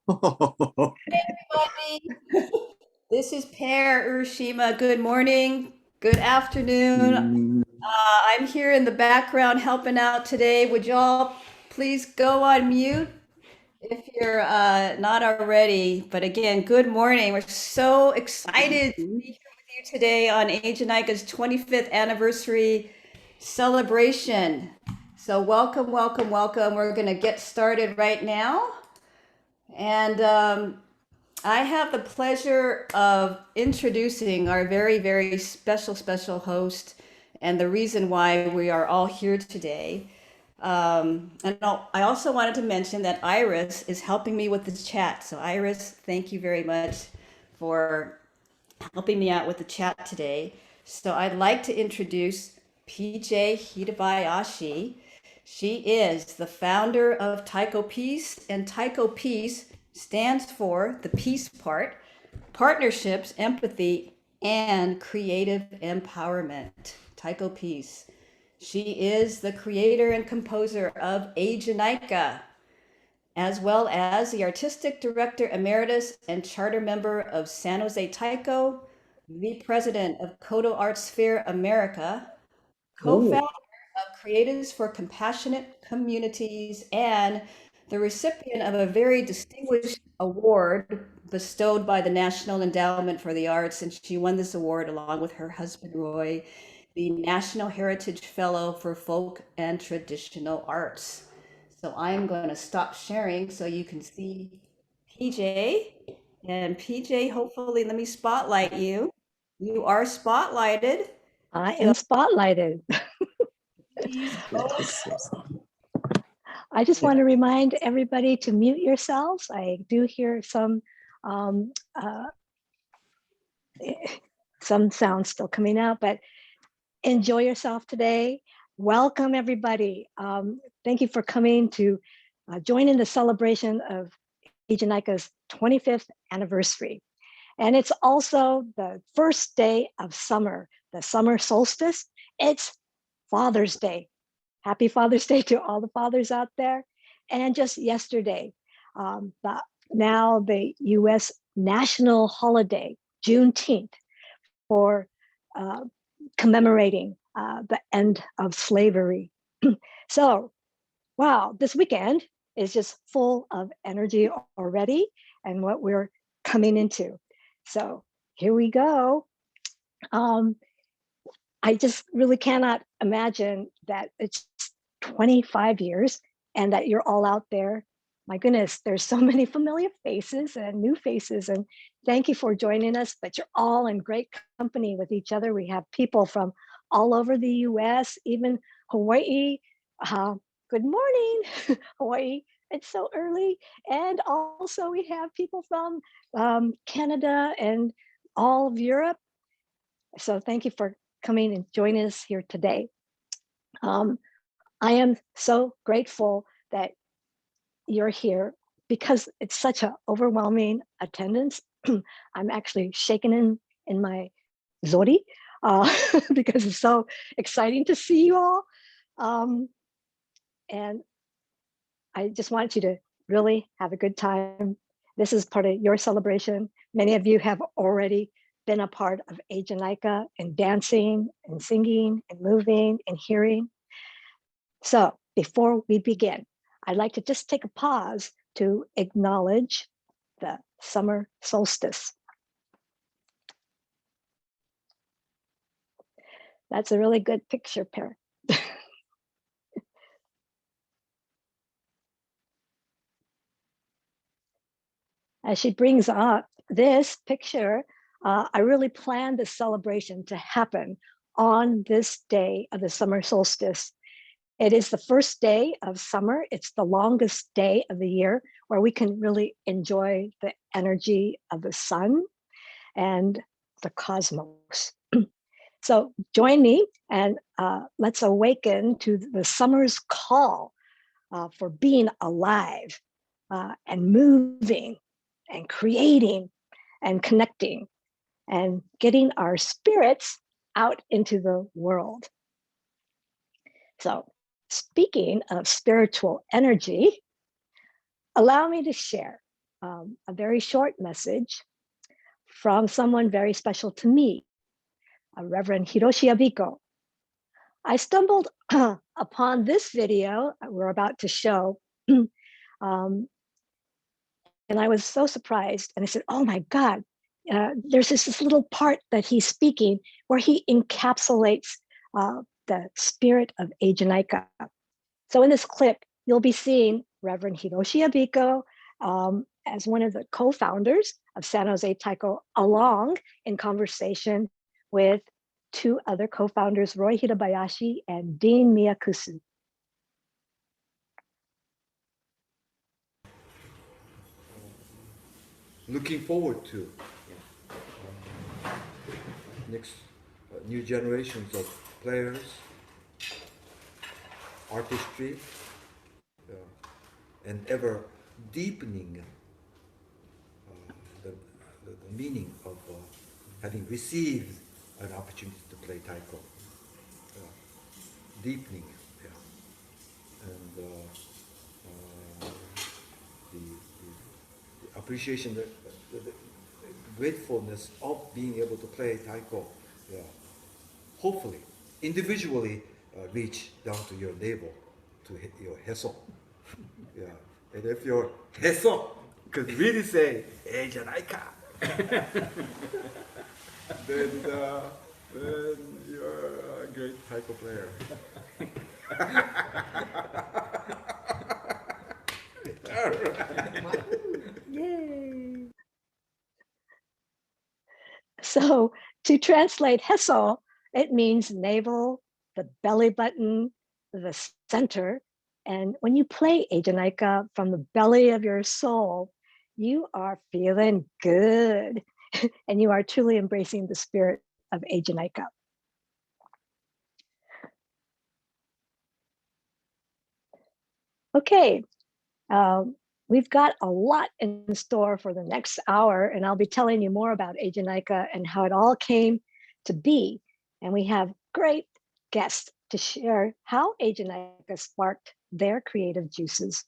Everybody. This is Per Urashima. Good morning, good afternoon. I'm here in the background helping out today. Would y'all please go on mute if you're not already? But again, good morning. We're so excited to be here with you today on Ajanika's 25th anniversary celebration. So welcome, welcome, welcome. We're going to get started right now. And I have the pleasure of introducing our very, very special host and the reason why we are all here today. I also wanted to mention that Iris is helping me with the chat. So, Iris, thank you very much for helping me out with the chat today. So, I'd like to introduce PJ Hirabayashi. She is the founder of Taiko Peace, and Taiko Peace stands for the peace part, partnerships, empathy, and creative empowerment. Taiko Peace. She is the creator and composer of Ajanika, as well as the artistic director emeritus and charter member of San Jose Taiko, the president of Kodo Art Sphere America, co-founder of Creatives for Compassionate Communities, and the recipient of a very distinguished award bestowed by the National Endowment for the Arts. And she won this award along with her husband, Roy, the National Heritage Fellow for Folk and Traditional Arts. So I'm going to stop sharing so you can see PJ. And PJ, hopefully, let me spotlight you. You are spotlighted. I am spotlighted. Please I just want to remind everybody to mute yourselves. I do hear some sounds still coming out, but enjoy yourself today. Welcome, everybody. Thank you for coming to join in the celebration of Ajanika's 25th anniversary. And it's also the first day of summer, the summer solstice. It's Father's Day. Happy Father's Day to all the fathers out there. And just yesterday, now the US national holiday, Juneteenth, for commemorating the end of slavery. So, wow, this weekend is just full of energy already and what we're coming into. So here we go. I just really cannot imagine that it's 25 years and that you're all out there. My goodness, there's so many familiar faces and new faces, and thank you for joining us, but you're all in great company with each other. We have people from all over the US, even Hawaii. Good morning, Hawaii. It's so early. And also we have people from Canada and all of Europe. So thank you for coming and joining us here today. I am so grateful that you're here because it's such an overwhelming attendance. I'm actually shaking in my zori because it's so exciting to see you all. And I just want you to really have a good time. This is part of your celebration. Many of you have already been a part of Ajanika and dancing and singing and moving and hearing. So before we begin, I'd like to just take a pause to acknowledge the summer solstice. That's a really good picture, Per. As she brings up this picture, I really planned the celebration to happen on this day of the summer solstice. It is the first day of summer. It's the longest day of the year where we can really enjoy the energy of the sun and the cosmos. So join me and let's awaken to the summer's call for being alive and moving and creating and connecting and getting our spirits out into the world. So speaking of spiritual energy, allow me to share a very short message from someone very special to me, Reverend Hiroshi Abiko. I stumbled upon this video we're about to show, and I was so surprised. And I said, oh my God, there's this little part that he's speaking where he encapsulates the spirit of Eijanaika. So in this clip, you'll be seeing Reverend Hiroshi Abiko as one of the co-founders of San Jose Taiko, along in conversation with two other co-founders, Roy Hirabayashi and Dean Miyakusu. Looking forward to next new generations of players, artistry, and ever deepening the meaning of having received an opportunity to play taiko. Deepening, and the appreciation, the gratefulness of being able to play taiko. Hopefully, individually reach down to your navel, to hit your heso. And if your heso could really say, "Hey, Janaika," then you're a great taiko player. Yay! So to translate heso, it means navel, the belly button, the center. And when you play Eijanaika from the belly of your soul, you are feeling good and you are truly embracing the spirit of Eijanaika. Okay, we've got a lot in store for the next hour, and I'll be telling you more about Eijanaika and how it all came to be. And we have great guests to share how Eijanaika sparked their creative juices.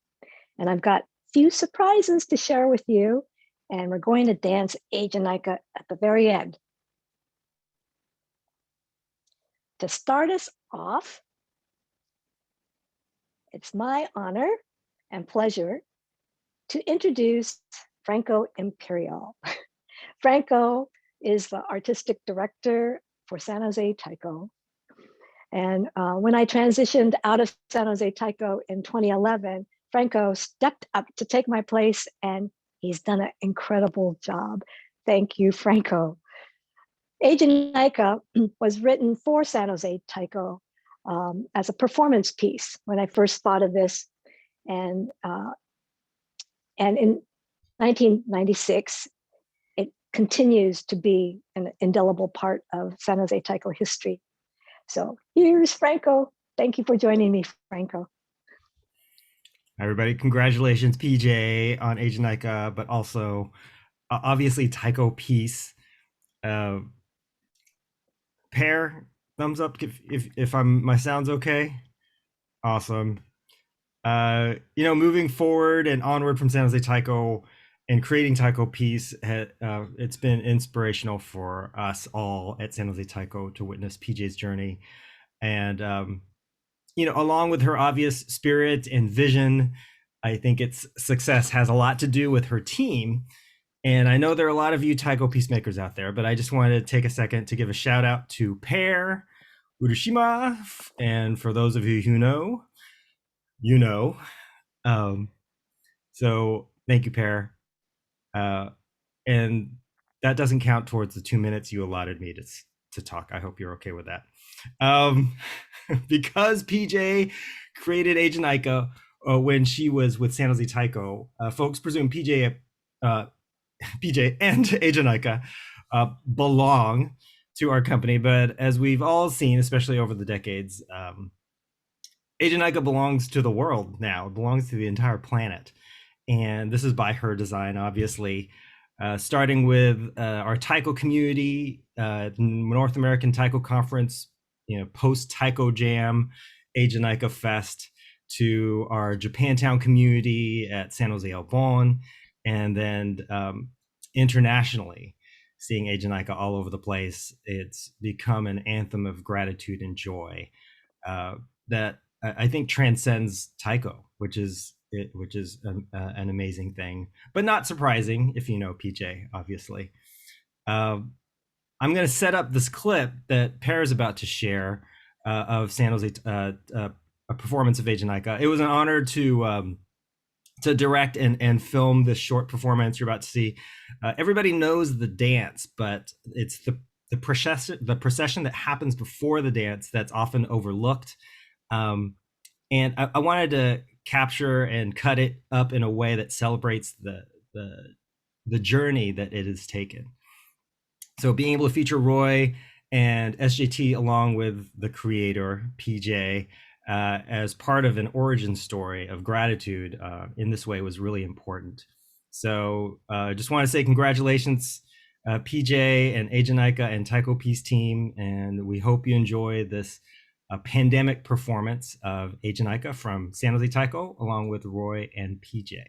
And I've got a few surprises to share with you, and we're going to dance Eijanaika at the very end. To start us off, it's my honor and pleasure to introduce Franco Imperial. Franco is the artistic director for San Jose Taiko. And when I transitioned out of San Jose Taiko in 2011, Franco stepped up to take my place, and he's done an incredible job. Thank you, Franco. Eijanaika was written for San Jose Taiko as a performance piece when I first thought of this. And in 1996, it continues to be an indelible part of San Jose Taiko history. So here's Franco. Thank you for joining me, Franco. Hi, everybody. Congratulations, PJ, on Eijanaika, but also obviously Taiko piece. Pair, thumbs up if my sound's okay. Awesome. Moving forward and onward from San Jose Taiko and creating Taiko piece, it's been inspirational for us all at San Jose Taiko to witness PJ's journey. And, along with her obvious spirit and vision, I think its success has a lot to do with her team. And I know there are a lot of you Taiko peacemakers out there, but I just wanted to take a second to give a shout out to Pair, Urushima, and for those of you who know, you know. So thank you, Pair. And that doesn't count towards the 2 minutes you allotted me to talk. I hope you're okay with that. Because PJ created Eijanaika when she was with San Jose Taiko, folks presume PJ and Eijanaika belong to our company. But as we've all seen, especially over the decades, Eijanaika belongs to the world now. It belongs to the entire planet. And this is by her design, obviously. Starting with our Taiko community, North American Taiko Conference, post Taiko Jam, Eijanaika Fest, to our Japantown community at San Jose Obon, and then internationally, seeing Age Naika all over the place, it's become an anthem of gratitude and joy that I think transcends Taiko, which is an amazing thing, but not surprising if you know PJ, obviously. I'm going to set up this clip that Per is about to share of San Jose, a performance of Age Naika. It was an honor to direct and film this short performance you're about to see. Everybody knows the dance, but it's the procession that happens before the dance that's often overlooked. And I wanted to capture and cut it up in a way that celebrates the journey that it has taken. So being able to feature Roy and SJT along with the creator, PJ, as part of an origin story of gratitude in this way was really important. So just want to say congratulations, PJ and Age Naika and Taiko Peace team, and we hope you enjoy this pandemic performance of Age Naika from San Jose Taiko along with Roy and PJ.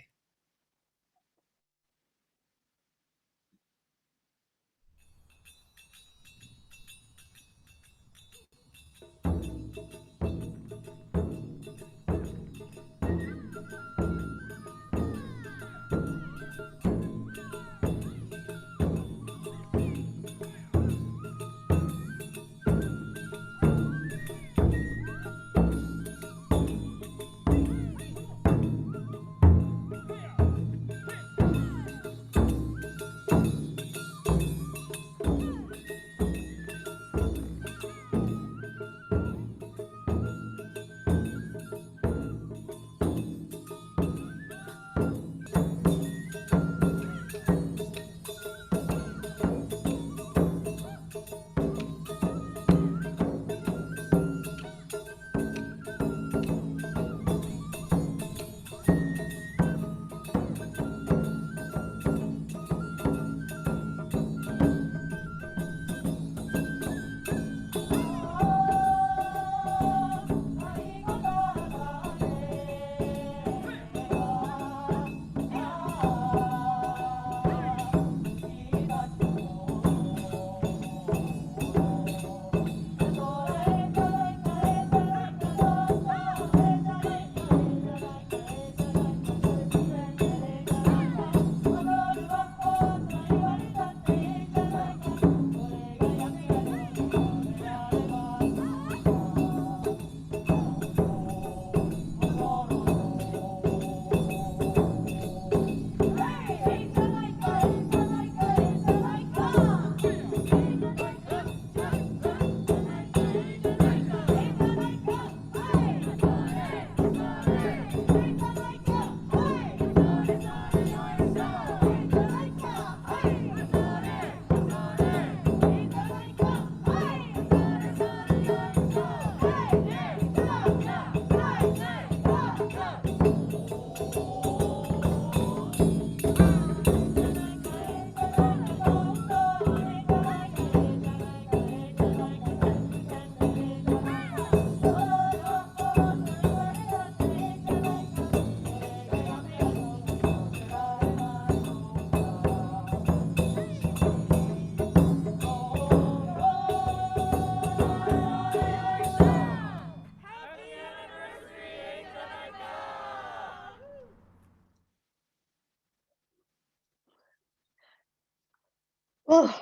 Oh,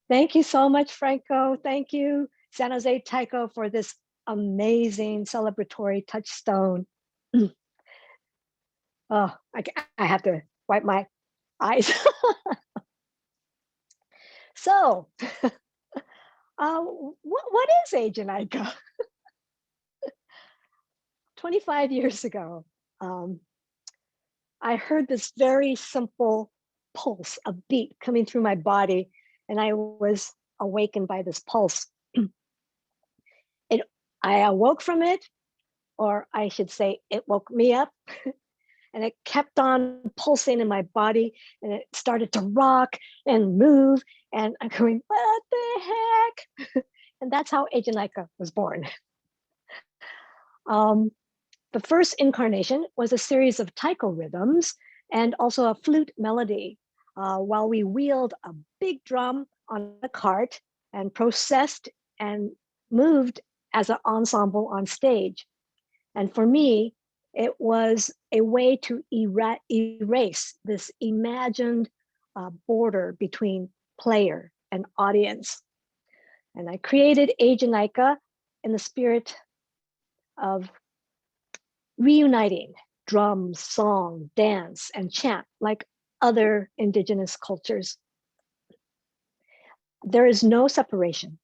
thank you so much, Franco. Thank you, San Jose Taiko, for this amazing celebratory touchstone. Oh, I have to wipe my eyes. So, what is Age Naika? 25 years ago, I heard this very simple pulse, a beat coming through my body, and I was awakened by this pulse. I awoke from it, or I should say, it woke me up, and it kept on pulsing in my body, and it started to rock and move, and I'm going, what the heck? And that's how Age Naika was born. The first incarnation was a series of taiko rhythms and also a flute melody, while we wheeled a big drum on a cart and processed and moved as an ensemble on stage. And for me, it was a way to erase this imagined border between player and audience. And I created Eijanaika in the spirit of reuniting drums, song, dance, and chant like other indigenous cultures. There is no separation.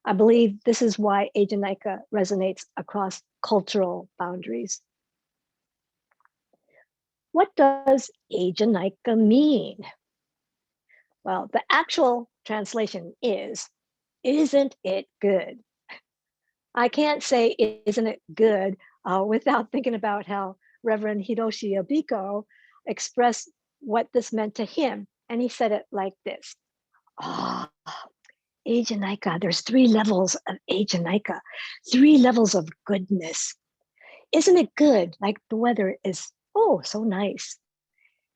I believe this is why Eijanaika resonates across cultural boundaries. What does Eijanaika mean? Well, the actual translation is, isn't it good? I can't say, isn't it good, without thinking about how Reverend Hiroshi Abiko expressed what this meant to him. And he said it like this. Eijanaika, there's 3 levels of Eijanaika, 3 levels of goodness. Isn't it good? Like the weather is, oh, so nice.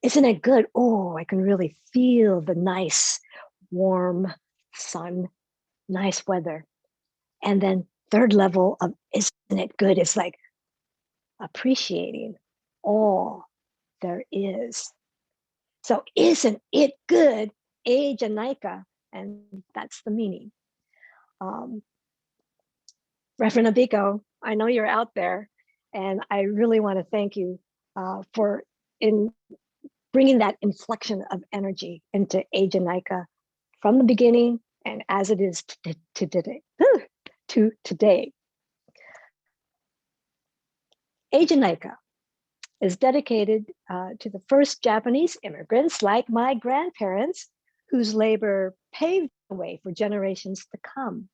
Isn't it good? Oh, I can really feel the nice, warm sun, nice weather. And then 3rd level of isn't it good is like appreciating all there is. So isn't it good? Eijanaika, and that's the meaning. Reverend Abiko, I know you're out there, and I really want to thank you for bringing that inflection of energy into Eijanaika from the beginning and as it is to today. Eijanaika is dedicated to the first Japanese immigrants like my grandparents, whose labor paved the way for generations to come.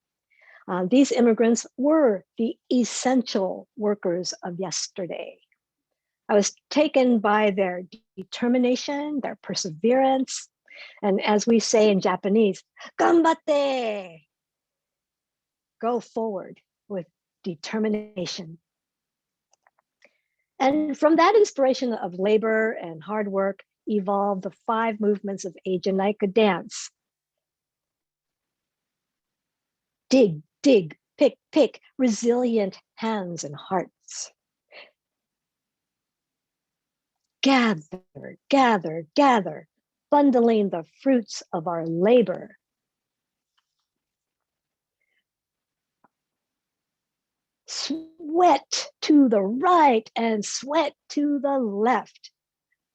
These immigrants were the essential workers of yesterday. I was taken by their determination, their perseverance, and as we say in Japanese, ganbatte, go forward with determination. And from that inspiration of labor and hard work evolved the 5 movements of Eijanaika dance. Dig, dig, pick, pick, resilient hands and hearts. Gather, gather, gather, bundling the fruits of our labor. Sweat to the right and sweat to the left.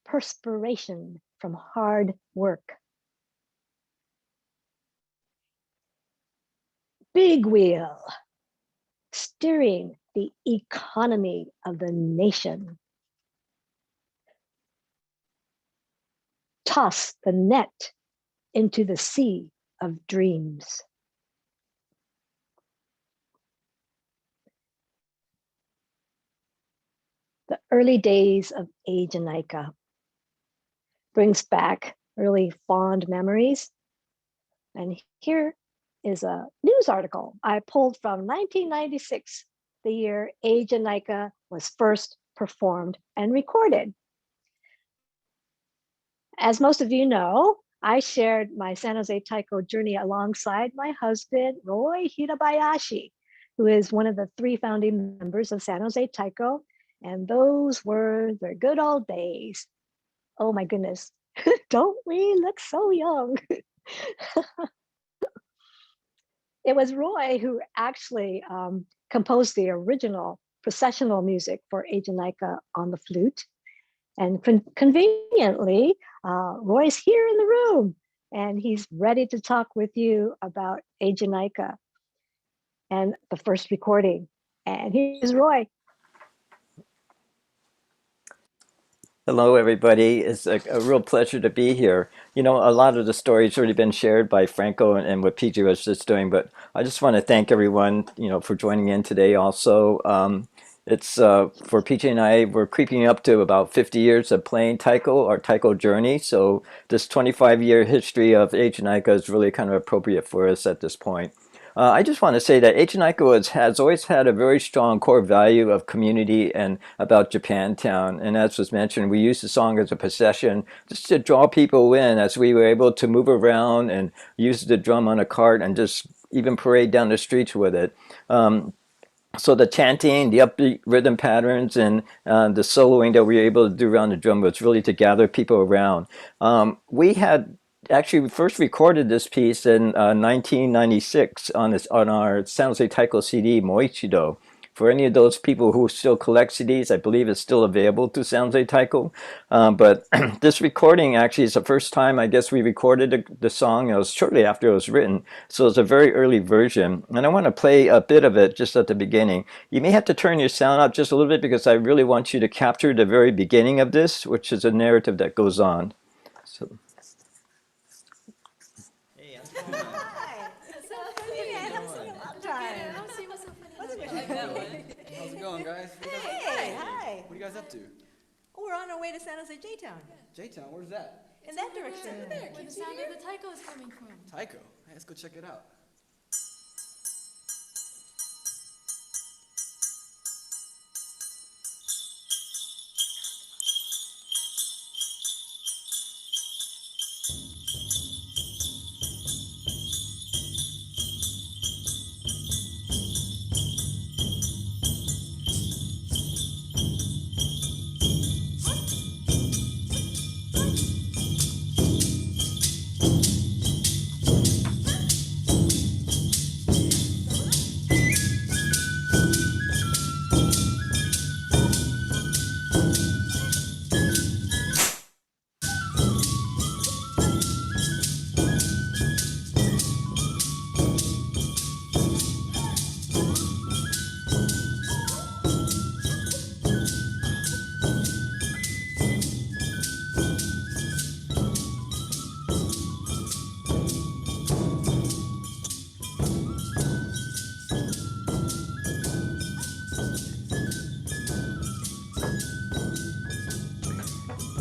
Perspiration from hard work. Big wheel, steering the economy of the nation. Toss the net into the sea of dreams. The early days of Eijanaika brings back really fond memories. And here is a news article I pulled from 1996, the year Eijanaika was first performed and recorded. As most of you know, I shared my San Jose Taiko journey alongside my husband, Roy Hirabayashi, who is one of the 3 founding members of San Jose Taiko. And those were the good old days. Oh my goodness, don't we look so young? It was Roy who actually composed the original processional music for Eijanaika on the flute. And conveniently, Roy's here in the room and he's ready to talk with you about Eijanaika and the first recording. And here's Roy. Hello, everybody. It's a real pleasure to be here. You know, a lot of the stories already been shared by Franco and what PJ was just doing, but I just want to thank everyone, you know, for joining in today also. It's for PJ and I, we're creeping up to about 50 years of playing Taiko, our Taiko journey. So this 25-year history of Eijanaika is really kind of appropriate for us at this point. I just want to say that Ichinaico has always had a very strong core value of community and about Japantown. And as was mentioned, we used the song as a procession just to draw people in as we were able to move around and use the drum on a cart and just even parade down the streets with it. So the chanting, the upbeat rhythm patterns, and the soloing that we were able to do around the drum was really to gather people around. We had actually first recorded this piece in 1996 on our San Jose Taiko CD, Moichido. For any of those people who still collect CDs, I believe it's still available to San Jose Taiko. But this recording actually is the first time I guess we recorded the song. It was shortly after it was written, so it's a very early version. And I want to play a bit of it just at the beginning. You may have to turn your sound up just a little bit because I really want you to capture the very beginning of this, which is a narrative that goes on. So. Hey, how's it going? Hi. It's so funny. I haven't seen you in a long time. How's it going, guys? Hey, hi. What are you guys up to? Oh, we're on our way to San Jose J-Town. J-Town, where's that? In that direction. Over there, where the sound of the taiko is coming from. Taiko. Hey, let's go check it out.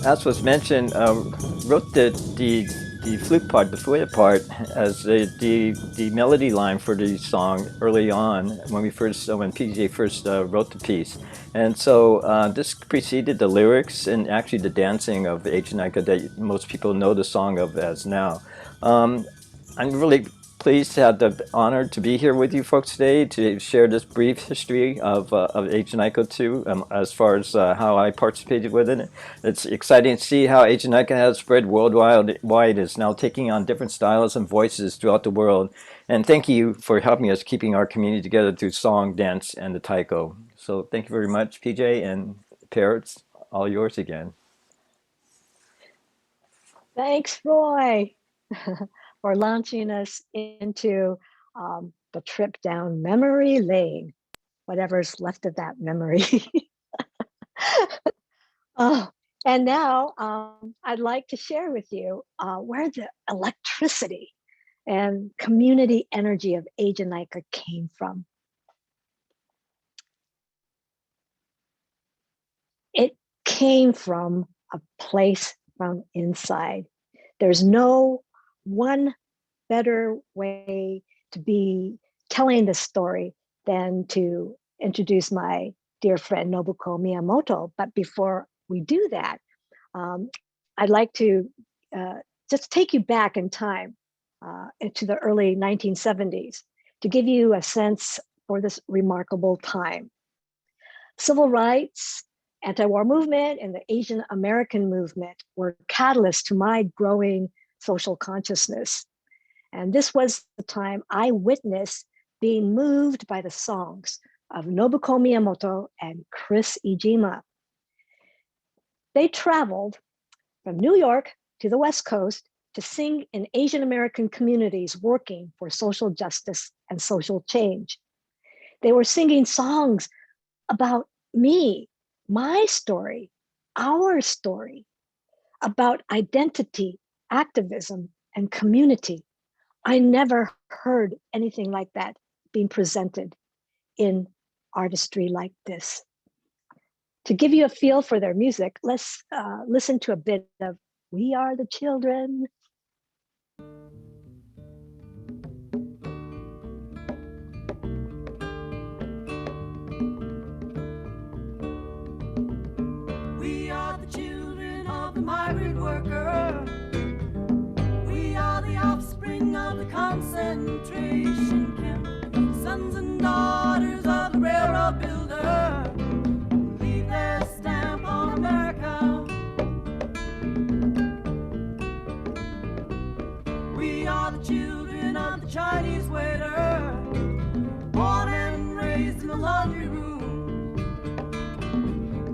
As was mentioned, wrote the flute part, the fluid part, as the melody line for the song early on when PJ first wrote the piece, and so this preceded the lyrics and actually the dancing of Ichinaico that most people know the song of as now. I'm really pleased to have the honor to be here with you folks today to share this brief history of Ichinaico too, as far as how I participated within it. It's exciting to see how Ichinaico has spread worldwide, is now taking on different styles and voices throughout the world. And thank you for helping us keeping our community together through song, dance, and the taiko. So thank you very much, PJ, and Parrots, all yours again. Thanks, Roy, for launching us into the trip down memory lane, whatever's left of that memory. And now I'd like to share with you where the electricity and community energy of Ichinaico came from. It came from a place from inside. There's no one better way to be telling this story than to introduce my dear friend Nobuko Miyamoto. But before we do that, I'd like to just take you back in time into the early 1970s to give you a sense for this remarkable time. Civil rights, anti-war movement, and the Asian American movement were catalysts to my growing social consciousness. And this was the time I witnessed being moved by the songs of Nobuko Miyamoto and Chris Ijima. They traveled from New York to the West Coast to sing in Asian American communities working for social justice and social change. They were singing songs about me, my story, our story, about identity, activism, and community. I never heard anything like that being presented in artistry like this. To give you a feel for their music, let's listen to a bit of We Are the Children. the migrant worker. We are the offspring of the concentration camp, sons and daughters of the railroad builder, who leave their stamp on America. We are the children of the Chinese waiter, born and raised in the laundry room.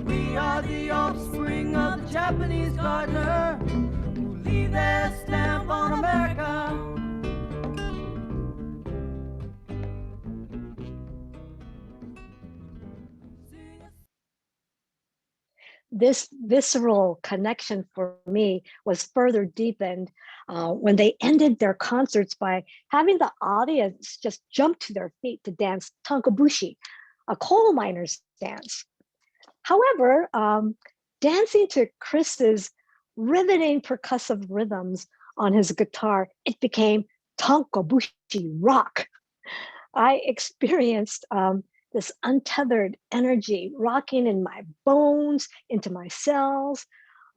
We are the offspring of the Japanese gardener, who leave their stamp on America. This visceral connection for me was further deepened when they ended their concerts by having the audience just jump to their feet to dance tankobushi, a coal miner's dance. However, dancing to Chris's riveting percussive rhythms on his guitar, it became tankobushi rock. I experienced this untethered energy rocking in my bones, into my cells.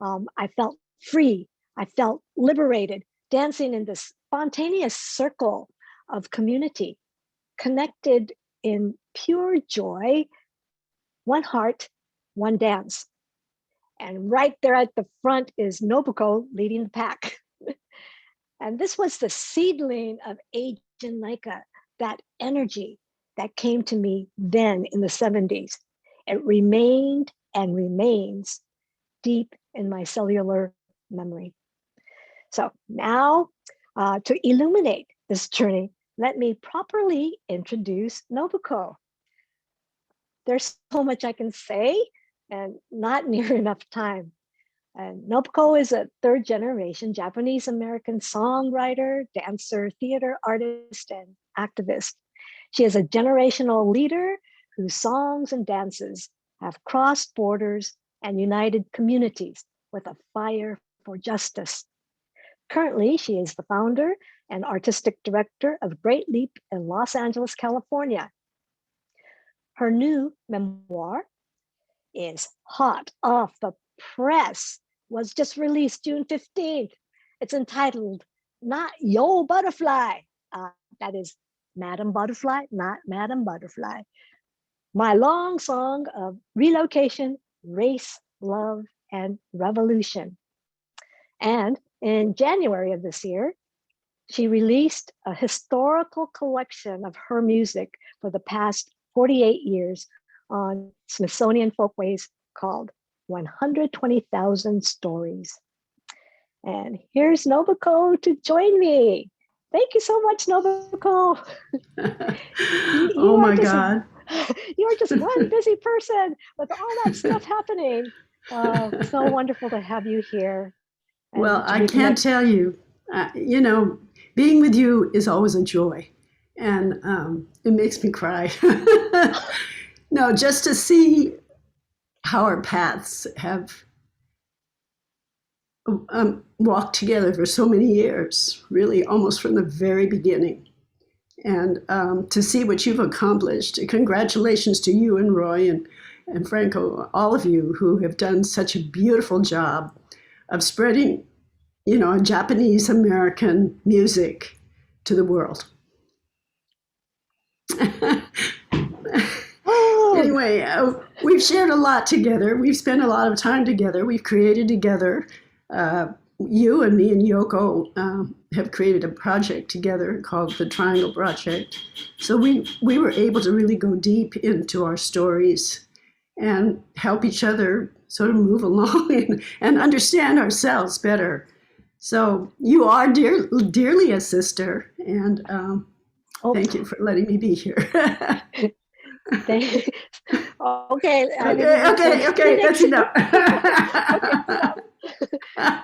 I felt free. I felt liberated, dancing in this spontaneous circle of community, connected in pure joy, one heart, one dance. And right there at the front is Nobuko leading the pack. And this was the seedling of Asian Nika, that energy that came to me then in the 70s. It remained and remains deep in my cellular memory. So now, to illuminate this journey, let me properly introduce Nobuko. There's so much I can say and not near enough time. And Nobuko is a third generation Japanese American songwriter, dancer, theater artist, and activist. She is a generational leader whose songs and dances have crossed borders and united communities with a fire for justice. Currently, she is the founder and artistic director of Great Leap in Los Angeles, California. Her new memoir is hot off the press, was just released June 15th. It's entitled, Not Yo Butterfly. That is Madam Butterfly, not Madam Butterfly. My long song of relocation, race, love, and revolution. And in January of this year, she released a historical collection of her music for the past 48 years on Smithsonian Folkways called 120,000 Stories. And here's Nobuko to join me. Thank you so much, Nobuko. Oh my God. You are just one busy person with all that stuff happening. So wonderful to have you here. Well, I can't tell you, you know, being with you is always a joy, and it makes me cry. No, just to see how our paths have walked together for so many years, really almost from the very beginning. And to see what you've accomplished. Congratulations to you and Roy and Franco, all of you who have done such a beautiful job of spreading, you know, Japanese American music to the world. Anyway, we've shared a lot together. We've spent a lot of time together. We've created together. You and me and Yoko have created a project together called the Triangle Project. So we were able to really go deep into our stories and help each other sort of move along and understand ourselves better. So you are dearly a sister, and thank you for letting me be here. Okay. Okay, that's enough. Okay,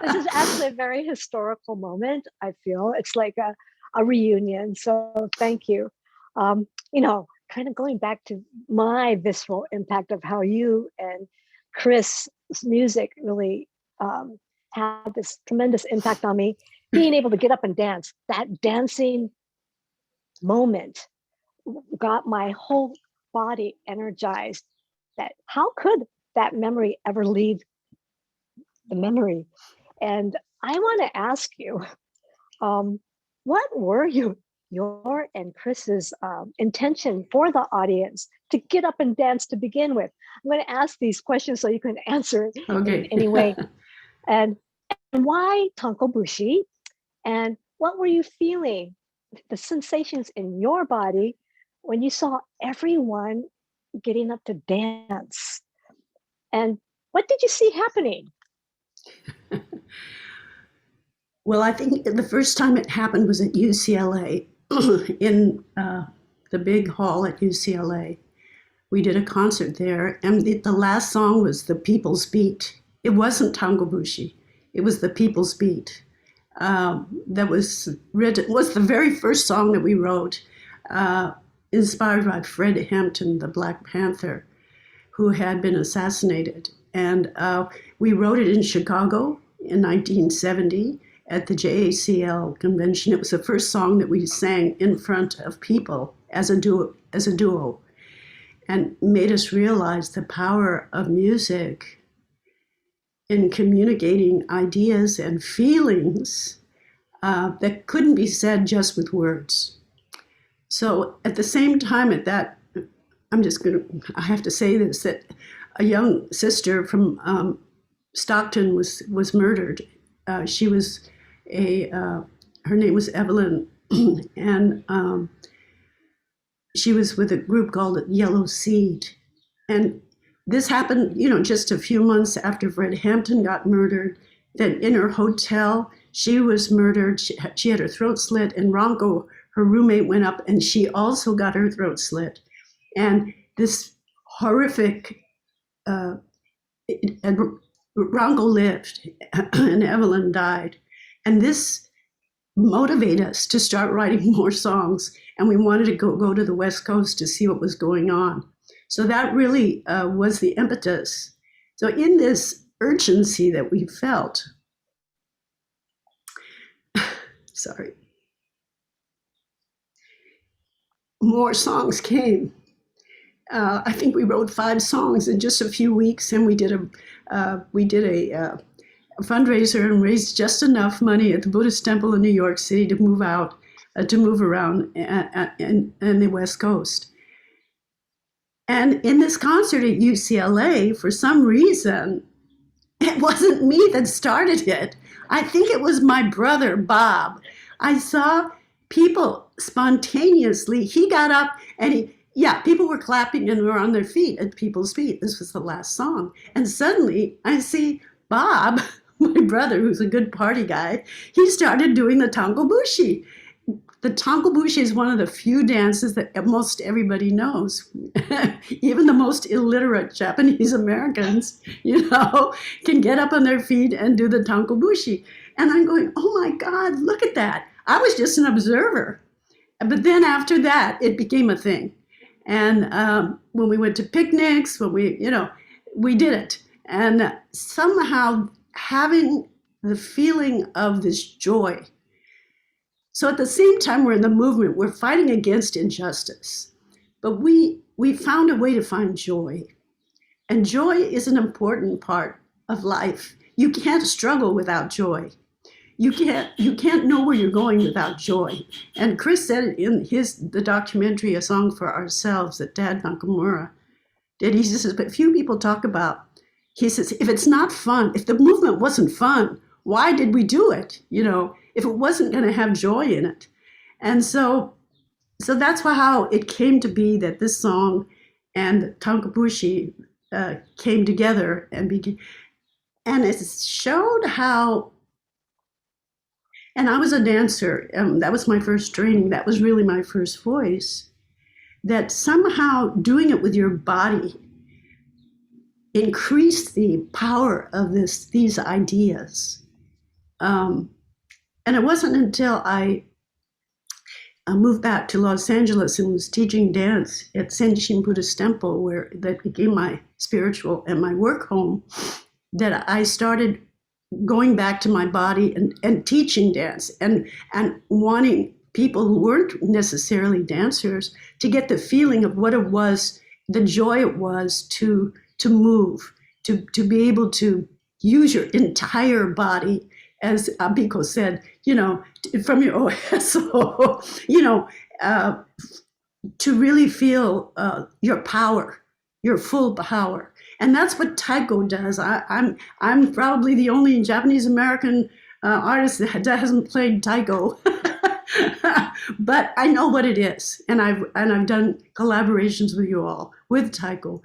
this is actually a very historical moment, I feel. It's like a reunion, so thank you. You know, kind of going back to my visceral impact of how you and Chris' music really had this tremendous impact on me, being able to get up and dance, that dancing moment got my whole body energized. That how could that memory ever leave the memory. And I want to ask you, what were your and Chris's intention for the audience to get up and dance to begin with? I'm going to ask these questions so you can answer it Okay. in any way. And why Tankobushi? And what were you feeling, the sensations in your body when you saw everyone getting up to dance? And what did you see happening? Well, I think the first time it happened was at UCLA, in the big hall at UCLA. We did a concert there, and the last song was The People's Beat. It wasn't Tangobushi, it was The People's Beat. That was the very first song that we wrote, inspired by Fred Hampton, the Black Panther, who had been assassinated. And we wrote it in Chicago in 1970 at the JACL convention. It was the first song that we sang in front of people as a duo, and made us realize the power of music in communicating ideas and feelings that couldn't be said just with words. So at the same time at that, I have to say this, that a young sister from Stockton was murdered. She was her name was Evelyn, and she was with a group called Yellow Seed. And this happened, just a few months after Fred Hampton got murdered. Then in her hotel, she was murdered. She had her throat slit, and Ronco, her roommate, went up and she also got her throat slit. And this horrific, and Ronco lived and Evelyn died. And this motivated us to start writing more songs. And we wanted to go to the West Coast to see what was going on. So that really was the impetus. So in this urgency that we felt, sorry, more songs came. I think we wrote 5 songs in just a few weeks, and we did a fundraiser and raised just enough money at the Buddhist temple in New York City to move around in the West Coast. And in this concert at UCLA, for some reason, it wasn't me that started it. I think it was my brother, Bob. I saw people spontaneously, he got up and people were clapping and were on their feet at People's Feet. This was the last song. And suddenly I see Bob, my brother, who's a good party guy, he started doing the Tangobushi. The Tangobushi is one of the few dances that most everybody knows. Even the most illiterate Japanese Americans, can get up on their feet and do the Tangobushi. And I'm going, oh my God, look at that. I was just an observer. But then after that, it became a thing. And when we went to picnics, when we did it. And somehow having the feeling of this joy. So at the same time we're in the movement, we're fighting against injustice. But we found a way to find joy. And joy is an important part of life. You can't struggle without joy. You can't know where you're going without joy. And Chris said it in the documentary, A Song for Ourselves, that Dad Nakamura did. He says, but few people talk about, he says, if it's not fun, if the movement wasn't fun, why did we do it? If it wasn't going to have joy in it. And so that's how it came to be that this song and Tangobushi came together and it showed how. And I was a dancer. That was my first training. That was really my first voice. That somehow doing it with your body increased the power of these ideas. And it wasn't until I moved back to Los Angeles and was teaching dance at Senshin Buddhist Temple, where that became my spiritual and my work home, that I started going back to my body and teaching dance and wanting people who weren't necessarily dancers to get the feeling of what it was, the joy it was to move, to be able to use your entire body, as Abiko said, from your oheso, to really feel your power, your full power. And that's what Taiko does. I'm probably the only Japanese American artist that hasn't played Taiko, but I know what it is, and I've done collaborations with you all with Taiko.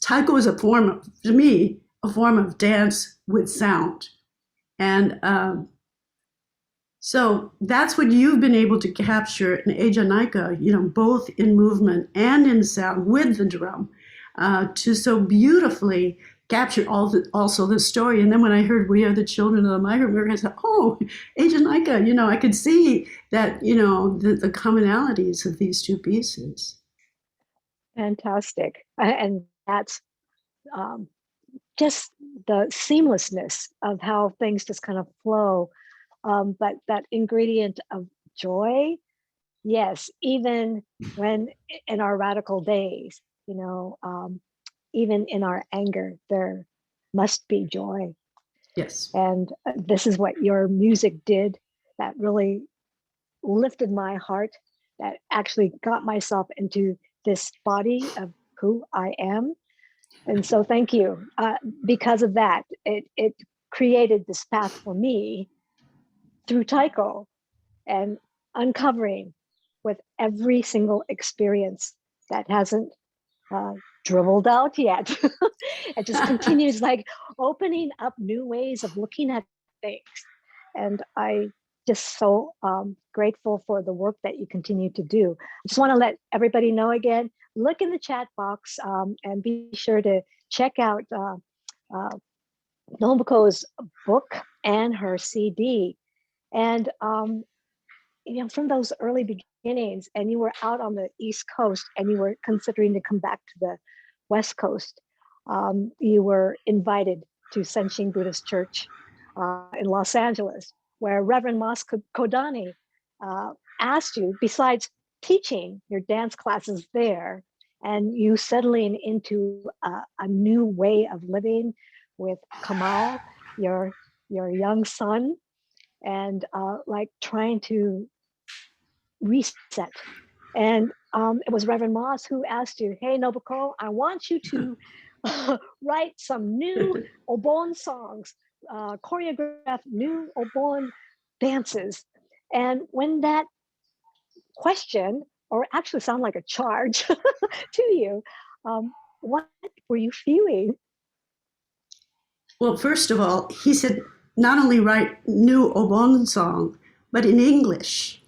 Taiko is to me, a form of dance with sound, and so that's what you've been able to capture in Eja Naika, both in movement and in sound with the drum, to so beautifully capture also the story. And then when I heard We Are the Children of the Migrant Worker, I said, oh, Eja Naika, I could see that, the commonalities of these two pieces. Fantastic. And that's just the seamlessness of how things just kind of flow. But that ingredient of joy, yes, even when in our radical days, even in our anger, there must be joy. Yes. And this is what your music did that really lifted my heart, that actually got myself into this body of who I am. And so thank you. Because of that, it created this path for me through Taiko and uncovering with every single experience that hasn't dribbled out yet. It just continues, like opening up new ways of looking at things. And I just so grateful for the work that you continue to do. I just want to let everybody know again, look in the chat box and be sure to check out Nobuko's book and her CD. And from those early beginnings, and you were out on the East Coast and you were considering to come back to the West Coast, you were invited to Senshin Buddhist Church in Los Angeles, where Reverend Mas Kodani asked you, besides teaching your dance classes there, and you settling into a new way of living with Kamal, your young son, and like trying to reset. And it was Reverend Moss who asked you, hey, Nobuko, I want you to write some new obon songs, choreograph new obon dances. And when that question, or actually sound like a charge to you, what were you feeling? Well, first of all, he said, not only write new obon song, but in English.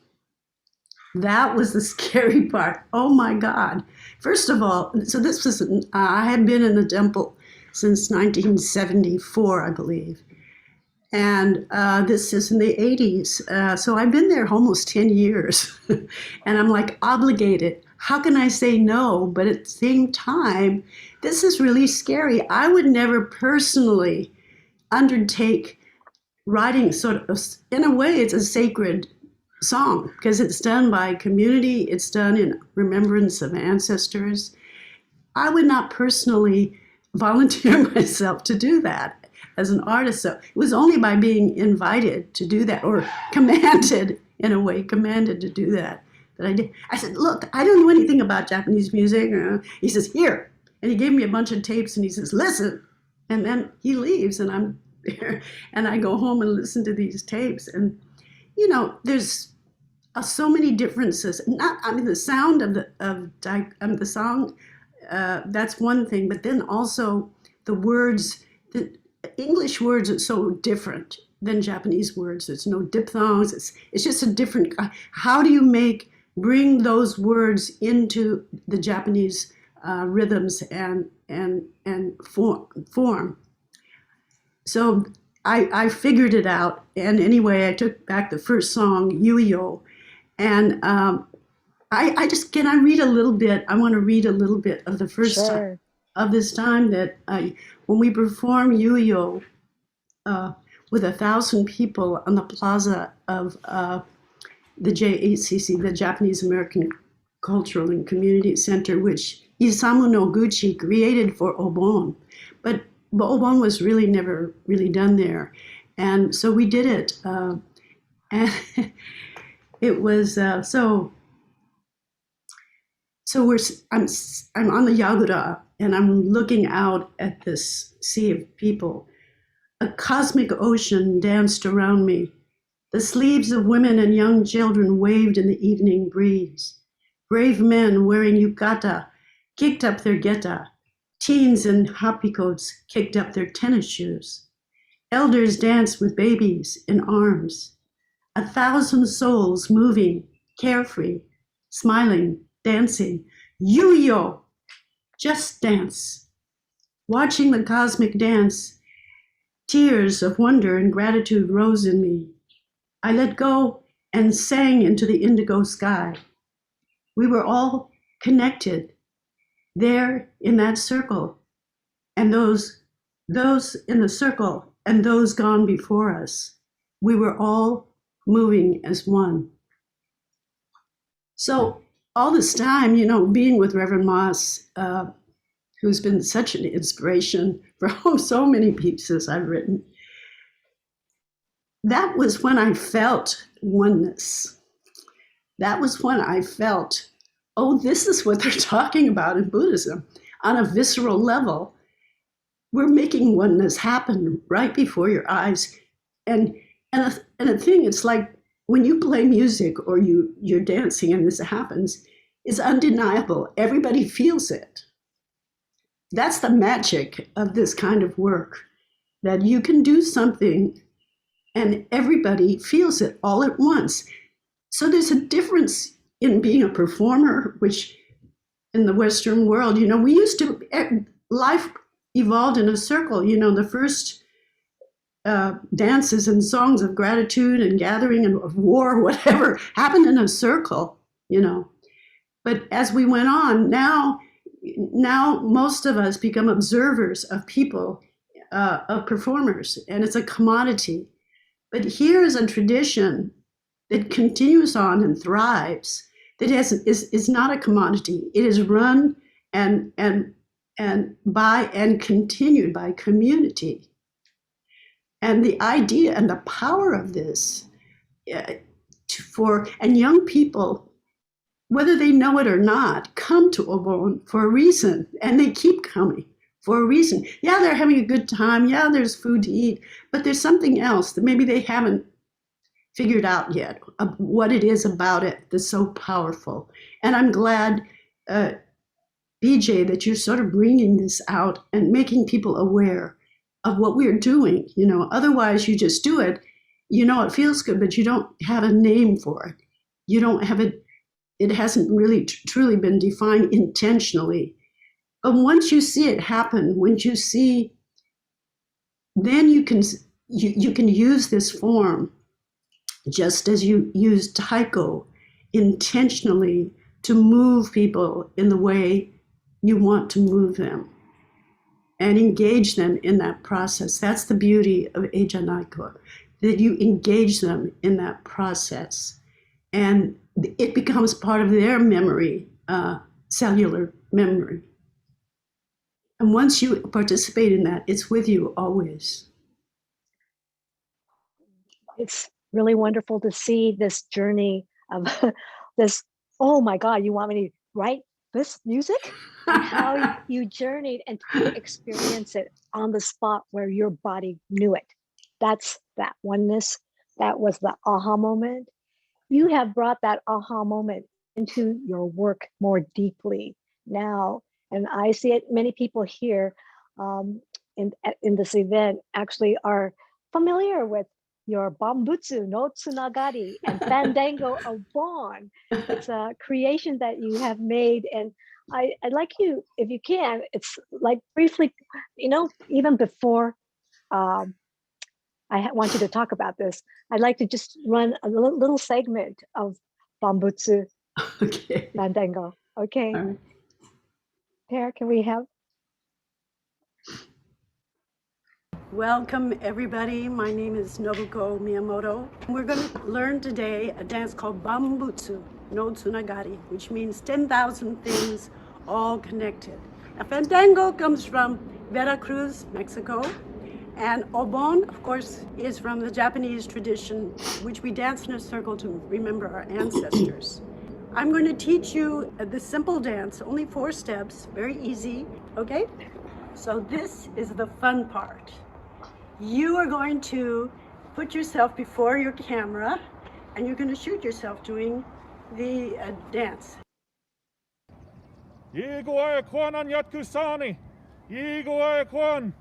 That was the scary part. Oh my God. First of all, so this was, I had been in the temple since 1974, I believe. And this is in the 80s. So I've been there almost 10 years. And I'm like obligated. How can I say no? But at the same time, this is really scary. I would never personally undertake writing sort of, in a way, it's a sacred song because it's done by community. It's done in remembrance of ancestors. I would not personally volunteer myself to do that as an artist. So it was only by being invited to do that, or commanded, in a way, commanded to do that I did. I said, look, I don't know anything about Japanese music. He says, here. And he gave me a bunch of tapes and he says, listen. And then he leaves and I'm there and I go home and listen to these tapes. And, there's so many differences. The sound of the song, that's one thing, but then also the words, the English words are so different than Japanese words. There's no diphthongs. It's just a different, how do you bring those words into the Japanese rhythms and form. So I figured it out. And anyway, I took back the first song, Yuyo. And can I read a little bit? I want to read a little bit of the first time of this time that when we perform Yuyo with 1,000 people on the plaza of the JACC, the Japanese American Cultural and Community Center, which Isamu Noguchi created for obon. But but obon was really never really done there. And so we did it. And it was I'm on the Yagura and I'm looking out at this sea of people. A cosmic ocean danced around me. The sleeves of women and young children waved in the evening breeze. Brave men wearing yukata kicked up their geta. Teens in hapikots kicked up their tennis shoes. Elders danced with babies in arms. 1,000 souls moving, carefree, smiling, dancing. Yuyo, just dance. Watching the cosmic dance, tears of wonder and gratitude rose in me. I let go and sang into the indigo sky. We were all connected there in that circle, and those in the circle and those gone before us. We were all moving as one. So all this time, being with Reverend Moss, who's been such an inspiration for so many pieces I've written, that was when I felt oneness. That was when I felt, oh, this is what they're talking about in Buddhism on a visceral level. We're making oneness happen right before your eyes. And a thing, it's like when you play music or you're dancing and this happens, it's undeniable. Everybody feels it. That's the magic of this kind of work, that you can do something and everybody feels it all at once. So there's a difference in being a performer, which in the Western world, we used to, life evolved in a circle. The first dances and songs of gratitude and gathering and of war, whatever, happened in a circle, But as we went on, now most of us become observers of people, of performers, and it's a commodity. But here is a tradition that continues on and thrives, that is not a commodity. It is run and by and continued by community. And the idea and the power of this and young people, whether they know it or not, come to Obon for a reason, and they keep coming for a reason. Yeah, they're having a good time. Yeah, there's food to eat, but there's something else that maybe they haven't figured out yet, what it is about it that's so powerful. And I'm glad, PJ, that you're sort of bringing this out and making people aware of what we're doing. Otherwise you just do it, it feels good, but you don't have a name for it. You don't have it. It hasn't really truly been defined intentionally. But once you see it happen, then you can use this form, just as you use Taiko, intentionally to move people in the way you want to move them and engage them in that process. That's the beauty of Ejanaiko, that you engage them in that process. And it becomes part of their memory, cellular memory. And once you participate in that, it's with you always. It's really wonderful to see this journey of this. Oh my God, you want me to write this music? And how you journeyed and experience it on the spot where your body knew it. That's that oneness. That was the aha moment. You have brought that aha moment into your work more deeply now. And I see it, many people here in this event actually are familiar with your Bambutsu no Tsunagari and Fandango Obon. It's a creation that you have made. And I'd like you, if you can, it's like briefly, even before I want you to talk about this, I'd like to just run a little segment of Bambutsu Fandango. Okay. All right. Pear, can we have? Welcome, everybody. My name is Nobuko Miyamoto. We're going to learn today a dance called Bambutsu no Tsunagari, which means 10,000 things all connected. Now, Fandango comes from Veracruz, Mexico. And obon, of course, is from the Japanese tradition, which we dance in a circle to remember our ancestors. I'm going to teach you the simple dance, only 4 steps, very easy, okay? So this is the fun part. You are going to put yourself before your camera, and you're going to shoot yourself doing the dance. Yigoe kwan an yatkusani. Yigoe kwan.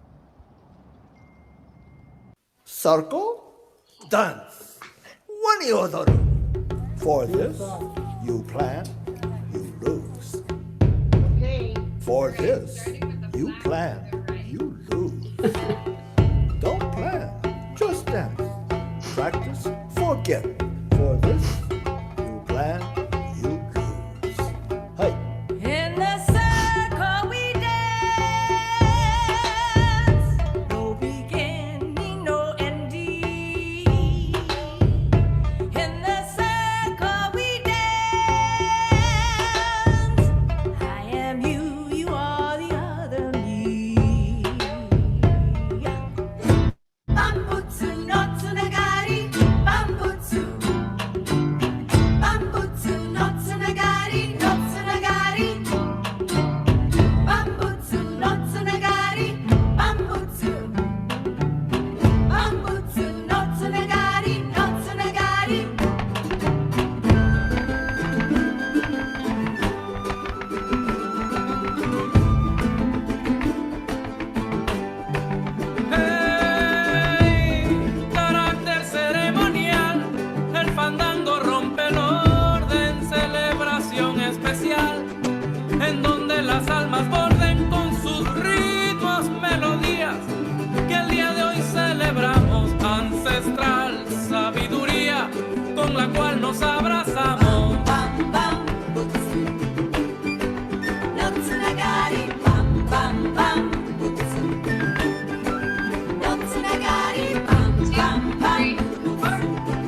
Circle, dance, wani odoru. For this, you plan, you lose. For this, you plan, you lose. Don't plan, just dance. Practice, forget. For this, you plan, you lose. Hey. In the circle we dance, no beginning, no ending. In the circle we dance, I am you, you are the other me. Bambutsu no tsunagari, bambutsu. Bambutsu no tsunagari, no tsunagari. Bambutsu no tsunagari, bambutsu. Bambutsu no tsunagari, no tsunagari. Carácter ceremonial, el fandango rompe el orden, celebración especial, en donde las almas borden con sus ritmos, melodías, que el día de hoy celebramos, ancestral sabiduría, con la cual nos abrazamos. Bam bam butsu, no tsunagari. Bam bam bam butsu, no tsunagari. Bam bam bam.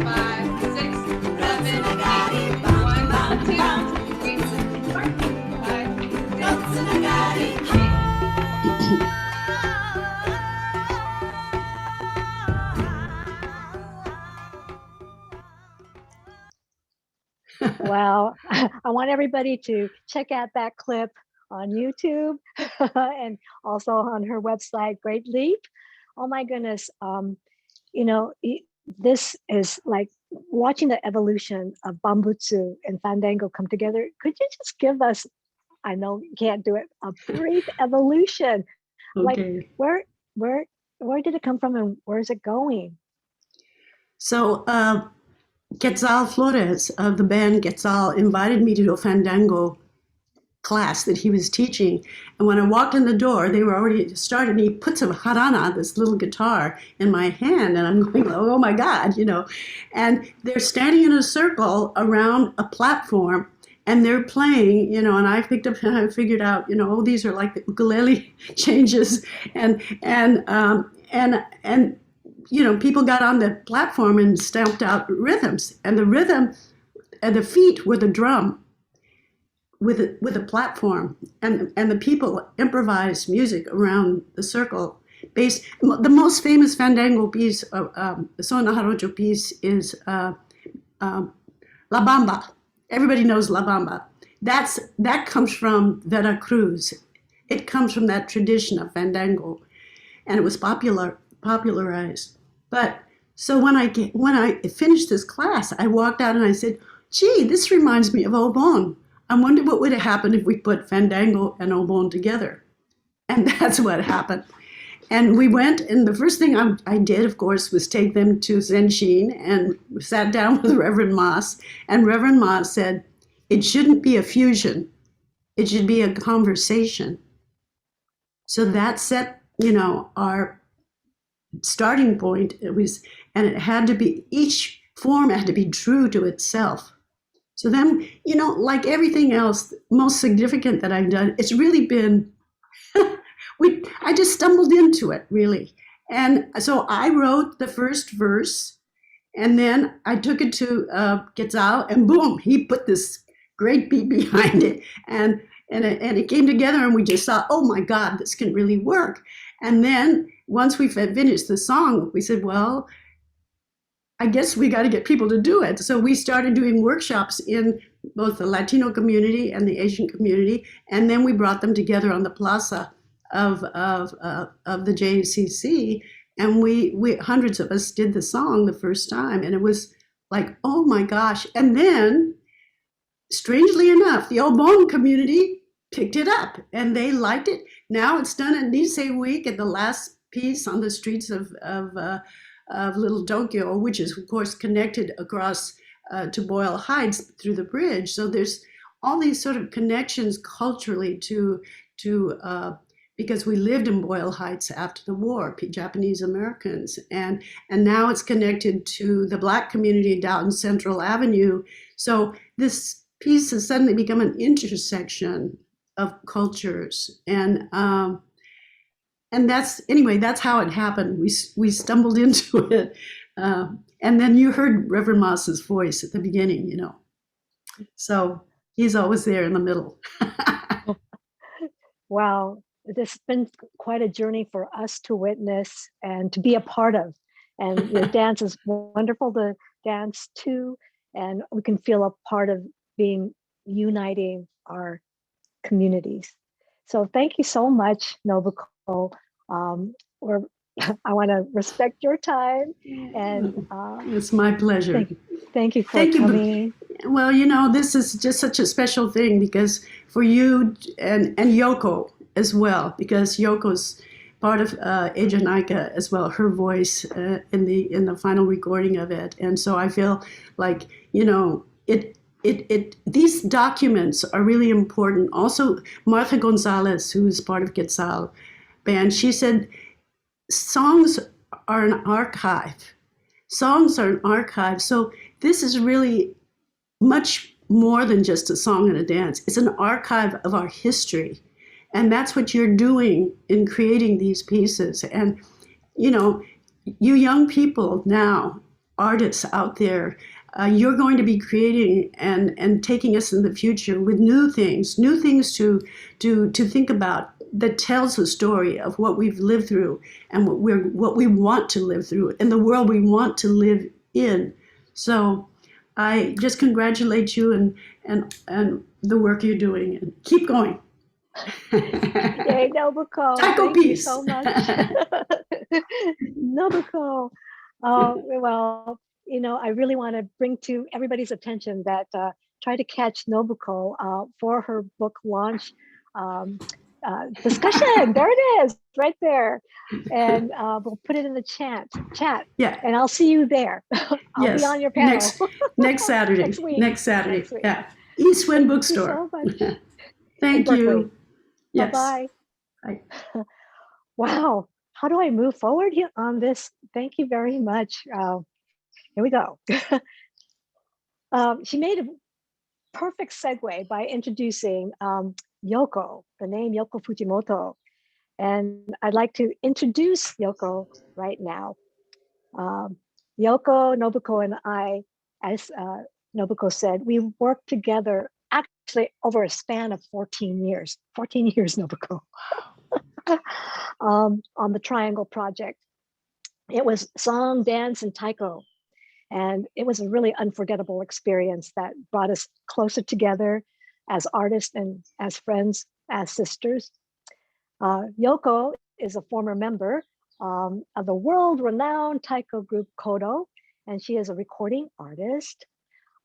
5, 6, 7, 8. Bam bam bam. 1, 2, 3, 4, 5. No tsunagari. Wow. I want everybody to check out that clip on YouTube and also on her website, Great Leap. Oh my goodness. This is like watching the evolution of Bambutsu and Fandango come together. Could you just give us, I know you can't do it, a brief evolution? Okay. Like where did it come from and where is it going? So Quetzal Flores of the band Quetzal invited me to do a fandango class that he was teaching. And when I walked in the door, they were already started. And he puts a jarana, this little guitar, in my hand. And I'm going, oh my God, And they're standing in a circle around a platform. And they're playing, and I picked up and I figured out, these are like the ukulele changes. And people got on the platform and stamped out rhythms, and the rhythm and the feet were the drum with a platform, and the people improvised music around the circle. The most famous fandango piece, son jarocho piece, is La Bamba. Everybody knows La Bamba. That comes from Veracruz. It comes from that tradition of fandango, and it was popularized. But so when I finished this class, I walked out and I said, gee, this reminds me of obon. I wonder what would have happened if we put fandango and obon together. And that's what happened. And we went, and the first thing I did, of course, was take them to Zenshin and sat down with Reverend Moss. And Reverend Moss said, it shouldn't be a fusion. It should be a conversation. So that set, our starting point. And it had to be, each form had to be true to itself. So then, like everything else, most significant that I've done, it's really been, I just stumbled into it, really. And so I wrote the first verse, and then I took it to Quetzal, and boom, he put this great beat behind it. And and it came together, and we just thought, oh my God, this can really work. And then once we finished the song, we said, well, I guess we got to get people to do it. So we started doing workshops in both the Latino community and the Asian community, and then we brought them together on the plaza of the JCC, and we hundreds of us did the song the first time, and it was like, oh my gosh. And then, strangely enough, the obon community picked it up, and they liked it. Now it's done at Nisei Week, at the last piece on the streets of Little Tokyo, which is of course connected across to Boyle Heights through the bridge. So there's all these sort of connections culturally to because we lived in Boyle Heights after the war, Japanese Americans, and now it's connected to the Black community down in Central Avenue. So this piece has suddenly become an intersection of cultures, and that's how it happened. We stumbled into it, and then you heard Reverend Moss's voice at the beginning, so he's always there in the middle. Wow, this has been quite a journey for us to witness and to be a part of. And your dance is wonderful to dance to, and we can feel a part of being uniting our communities. So thank you so much, Nobuko. I want to respect your time, and it's my pleasure. Thank you for coming. Well, this is just such a special thing because for you and Yoko as well, because Yoko's part of Ejanika as well, her voice in the final recording of it, and so I feel like these documents are really important. Also, Martha Gonzalez, who's part of Quetzal Band, she said, songs are an archive. Songs are an archive. So this is really much more than just a song and a dance. It's an archive of our history. And that's what you're doing in creating these pieces. And, you young people now, artists out there, you're going to be creating and taking us in the future with new things to think about, that tells a story of what we've lived through and what we want to live through and the world we want to live in. So I just congratulate you and the work you're doing, and keep going. Yay, Nobuko. Taiko Thank you peace. so much. Nobuko. Well, I really want to bring to everybody's attention that try to catch Nobuko for her book launch discussion. There it is, right there. And we'll put it in the chat. Yeah. And I'll see you there. I'll be on your panel. Next Saturday. Next week. Next Saturday. Yeah. East Wind Bookstore. Thank you so much. Thank you. Yes. Bye-bye. Bye. Wow. How do I move forward here on this? Thank you very much. Here we go. She made a perfect segue by introducing Yoko, the name Yoko Fujimoto. And I'd like to introduce Yoko right now. Yoko, Nobuko, and I, as Nobuko said, we worked together actually over a span of 14 years. 14 years, Nobuko, on the Triangle Project. It was song, dance, and taiko. And it was a really unforgettable experience that brought us closer together as artists and as friends, as sisters. Yoko is a former member of the world-renowned taiko group Kodo, and she is a recording artist.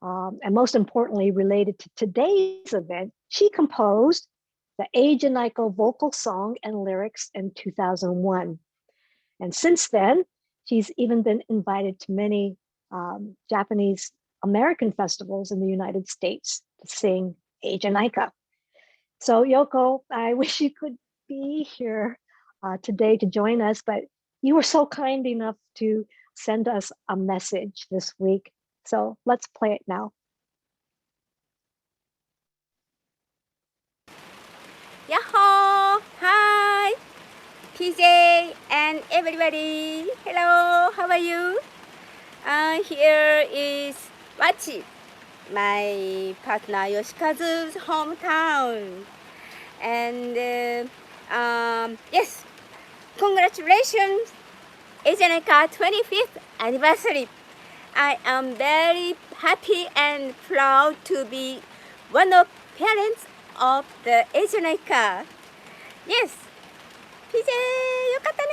And most importantly, related to today's event, she composed the Ejanika vocal song and lyrics in 2001. And since then, she's even been invited to many Japanese American festivals in the United States to sing Ejanika. So Yoko, I wish you could be here today to join us, but you were so kind enough to send us a message this week. So let's play it now. Yahoo! Hi! PJ and everybody. Hello, how are you? Here is Wachi, my partner Yoshikazu's hometown. And yes, congratulations, Asianica 25th anniversary. I am very happy and proud to be one of parents of the Asianica. Yes, PJ, よかったね.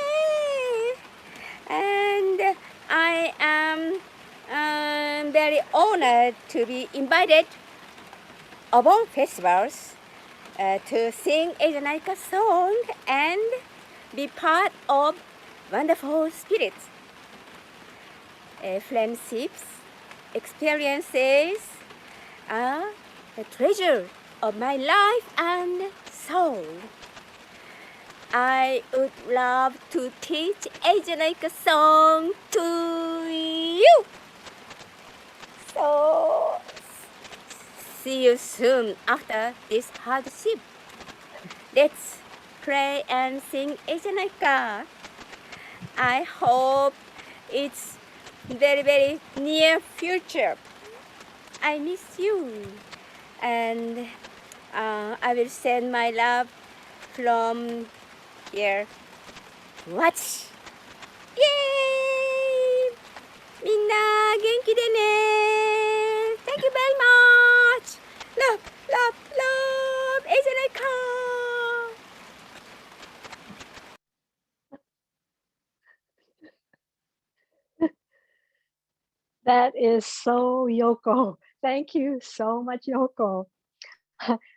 And I am very honored to be invited obon festivals to sing Asianica song and be part of wonderful spirits. Friendships, experiences are the treasure of my life and soul. I would love to teach Asianica song to you. So, see you soon after this hardship. Let's play and sing Asianica. I hope it's very near future. I miss you. And I will send my love from here. Watch! Yay! みんな元気でね. Thank you very much. Love, love, love. Asianica. That is so Yoko. Thank you so much, Yoko.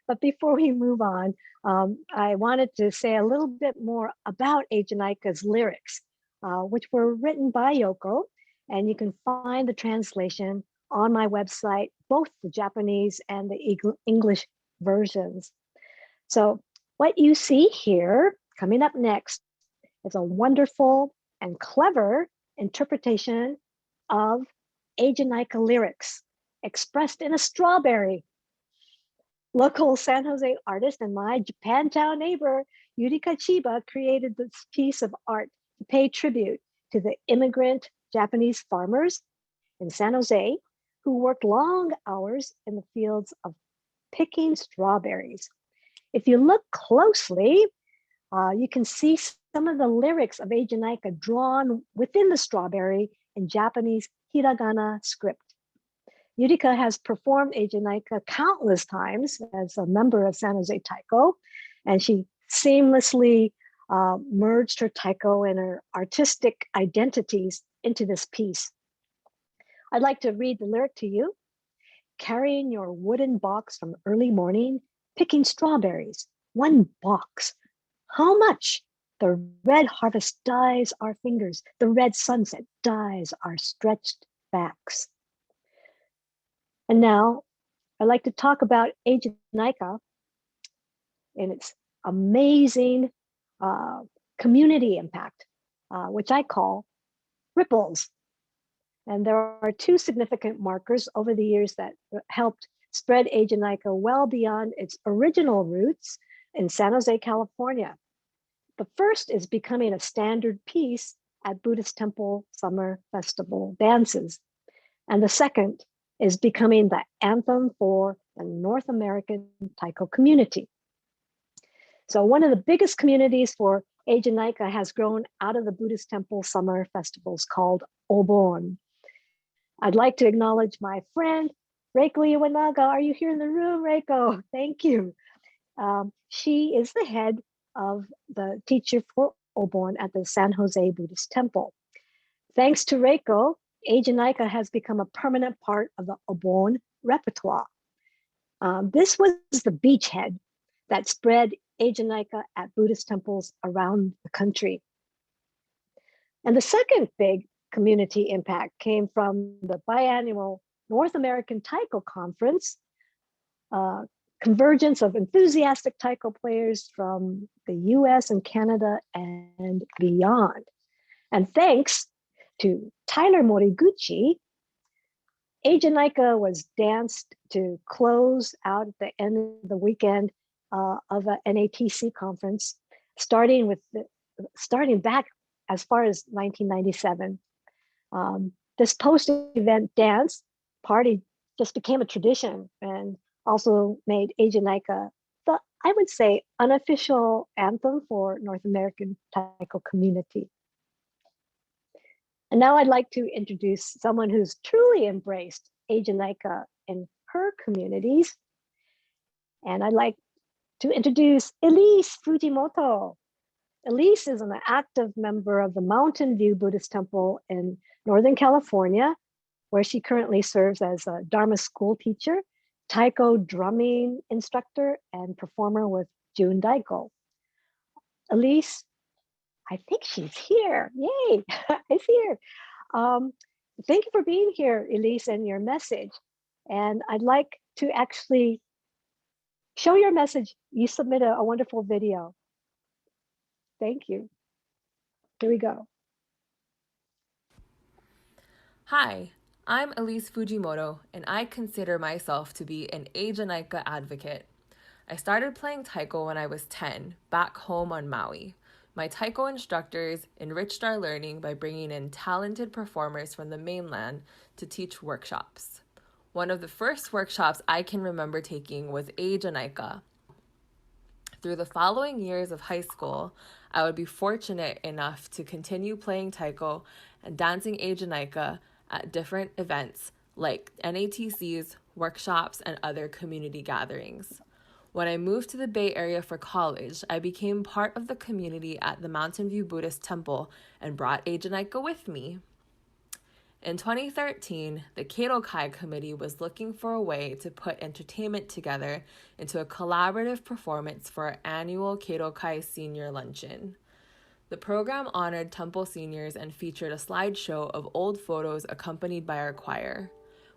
But before we move on, I wanted to say a little bit more about Asianika's lyrics, which were written by Yoko, and you can find the translation on my website, both the Japanese and the English versions. So what you see here, coming up next, is a wonderful and clever interpretation of Asianica lyrics expressed in a strawberry. Local San Jose artist and my Japantown neighbor, Yurika Chiba, created this piece of art to pay tribute to the immigrant Japanese farmers in San Jose who worked long hours in the fields of picking strawberries. If you look closely, you can see some of the lyrics of Asianica drawn within the strawberry in Japanese hiragana script. Yurika has performed Asianica countless times as a member of San Jose Taiko, and she seamlessly merged her Taiko and her artistic identities into this piece. I'd like to read the lyric to you. Carrying your wooden box from early morning, picking strawberries, one box. How much? The red harvest dyes our fingers. The red sunset dyes our stretched backs. And now I'd like to talk about Asianica and its amazing community impact, which I call ripples. And there are two significant markers over the years that helped spread Asianica well beyond its original roots in San Jose, California. The first is becoming a standard piece at Buddhist temple summer festival dances. And the second is becoming the anthem for the North American Taiko community. So one of the biggest communities for Asianica has grown out of the Buddhist temple summer festivals called obon. I'd like to acknowledge my friend, Reiko Iwanaga. Are you here in the room, Reiko? Thank you. She is the head of the teacher for obon at the San Jose Buddhist Temple. Thanks to Reiko, Asianica has become a permanent part of the obon repertoire. This was the beachhead that spread Asianica at Buddhist temples around the country. And the second big community impact came from the biannual North American Taiko Conference, convergence of enthusiastic Taiko players from the US and Canada and beyond. And thanks to Tyler Moriguchi, Asianica was danced to close out at the end of the weekend of an NATC conference, starting back as far as 1997. This post-event dance party just became a tradition and also made Asianica the I would say, unofficial anthem for North American Taiko community. And now I'd like to introduce someone who's truly embraced Eijanaika in her communities. And I'd like to introduce Elise Fujimoto. Elise is an active member of the Mountain View Buddhist Temple in Northern California, where she currently serves as a Dharma school teacher, Taiko drumming instructor, and performer with Jun Daiko. Elise, I think she's here. Yay, I see her. Thank you for being here, Elise, and your message. And I'd like to actually show your message. You submitted a wonderful video. Thank you. Here we go. Hi, I'm Elise Fujimoto, and I consider myself to be an Eijanaika advocate. I started playing Taiko when I was 10, back home on Maui. My Taiko instructors enriched our learning by bringing in talented performers from the mainland to teach workshops. One of the first workshops I can remember taking was Eijanaika. Through the following years of high school, I would be fortunate enough to continue playing Taiko and dancing Eijanaika at different events like NATCs, workshops, and other community gatherings. When I moved to the Bay Area for college, I became part of the community at the Mountain View Buddhist Temple and brought Eijanaika with me. In 2013, the Keirokai Committee was looking for a way to put entertainment together into a collaborative performance for our annual Keirokai Senior Luncheon. The program honored temple seniors and featured a slideshow of old photos accompanied by our choir.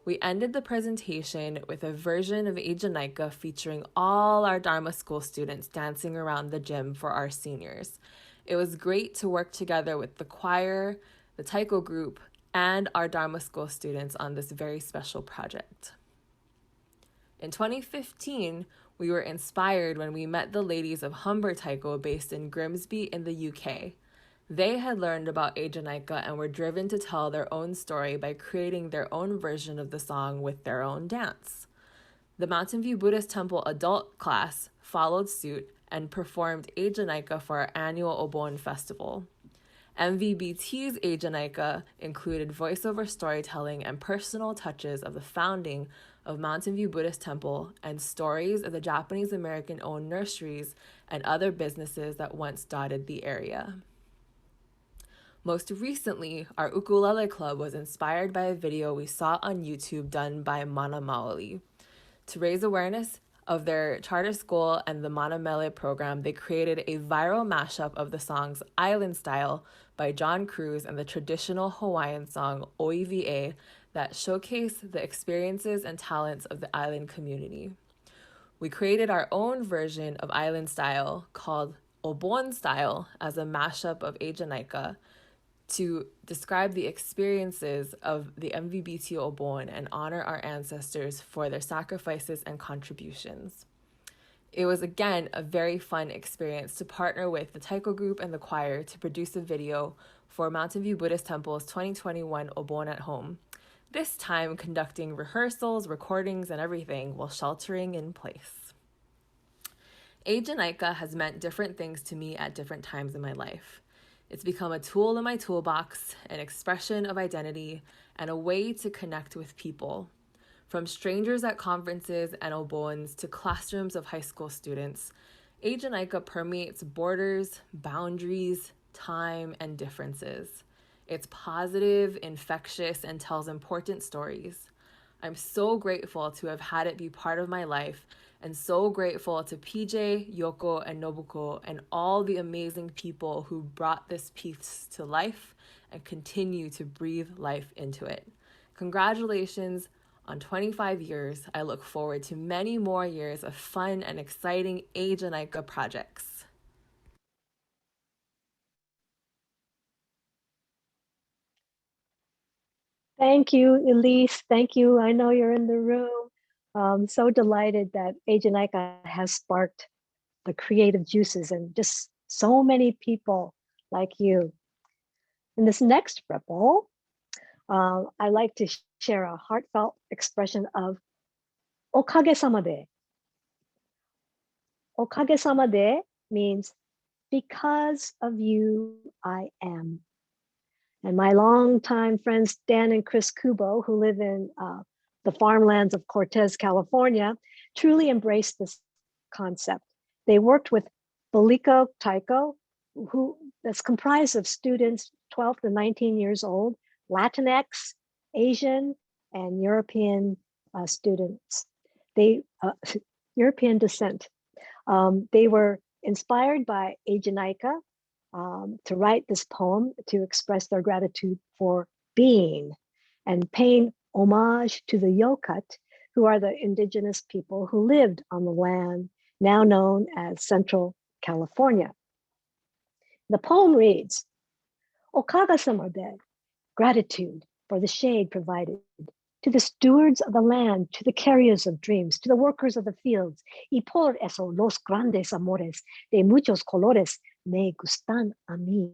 We ended the presentation with a version of Eijanaika featuring all our Dharma school students dancing around the gym for our seniors. It was great to work together with the choir, the Taiko group, and our Dharma school students on this very special project. In 2015, we were inspired when we met the ladies of Humber Taiko based in Grimsby in the UK. They had learned about Eijanaika and were driven to tell their own story by creating their own version of the song with their own dance. The Mountain View Buddhist Temple adult class followed suit and performed Eijanaika for our annual Obon festival. MVBT's Eijanaika included voiceover storytelling and personal touches of the founding of Mountain View Buddhist Temple and stories of the Japanese-American-owned nurseries and other businesses that once dotted the area. Most recently, our ukulele club was inspired by a video we saw on YouTube done by Mana Maoli. To raise awareness of their charter school and the Mana Mele program, they created a viral mashup of the songs Island Style by John Cruz and the traditional Hawaiian song Oiva that showcase the experiences and talents of the island community. We created our own version of Island Style called Obon Style as a mashup of Eijanaika to describe the experiences of the MVBT Obon and honor our ancestors for their sacrifices and contributions. It was again a very fun experience to partner with the Taiko group and the choir to produce a video for Mountain View Buddhist Temple's 2021 Obon at Home, this time conducting rehearsals, recordings, and everything while sheltering in place. Eijanaika has meant different things to me at different times in my life. It's become a tool in my toolbox, an expression of identity, and a way to connect with people. From strangers at conferences and obons to classrooms of high school students, Eijanaika permeates borders, boundaries, time, and differences. It's positive, infectious, and tells important stories. I'm so grateful to have had it be part of my life, and so grateful to PJ, Yoko, and Nobuko, and all the amazing people who brought this piece to life and continue to breathe life into it. Congratulations on 25 years. I look forward to many more years of fun and exciting Eijanaika projects. Thank you, Elise. Thank you. I know you're in the room. So delighted that Eijanaika has sparked the creative juices and just so many people like you. In this next ripple, I like to share a heartfelt expression of okage-sama de. Okage-sama de means because of you, I am. And my longtime friends, Dan and Chris Kubo, who live in the farmlands of Cortez, California, truly embraced this concept. They worked with Buliko Taiko, who that's comprised of students 12 to 19 years old, Latinx, Asian, and European students. They European descent. They were inspired by Eiji to write this poem to express their gratitude for being and paying homage to the Yokat, who are the indigenous people who lived on the land now known as Central California. The poem reads, Okaga-sama de, gratitude for the shade provided, to the stewards of the land, to the carriers of dreams, to the workers of the fields, y por eso los grandes amores de muchos colores me gustan a mí.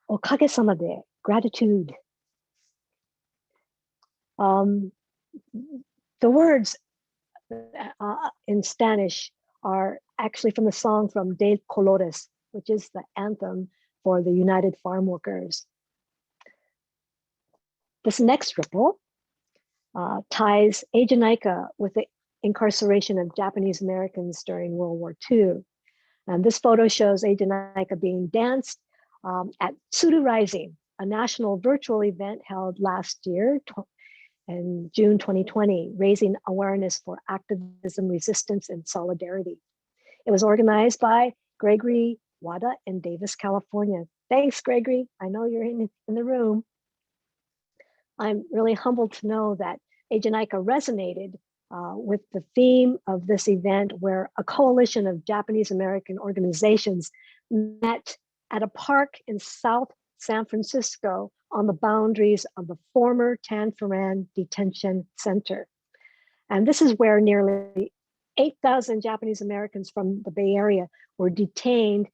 Okage-sama de, gratitude. The words in Spanish are actually from the song from De Colores, which is the anthem for the United Farm Workers. This next ripple ties Eiji with the incarceration of Japanese Americans during World War II. And this photo shows Eiji being danced at Tsuru Rising, a national virtual event held last year in June 2020, raising awareness for activism, resistance, and solidarity. It was organized by Gregory Wada in Davis, California. Thanks, Gregory. I know you're in the room. I'm really humbled to know that Eiji resonated with the theme of this event, where a coalition of Japanese American organizations met at a park in South San Francisco on the boundaries of the former Tanforan Detention Center. And this is where nearly 8,000 Japanese Americans from the Bay Area were detained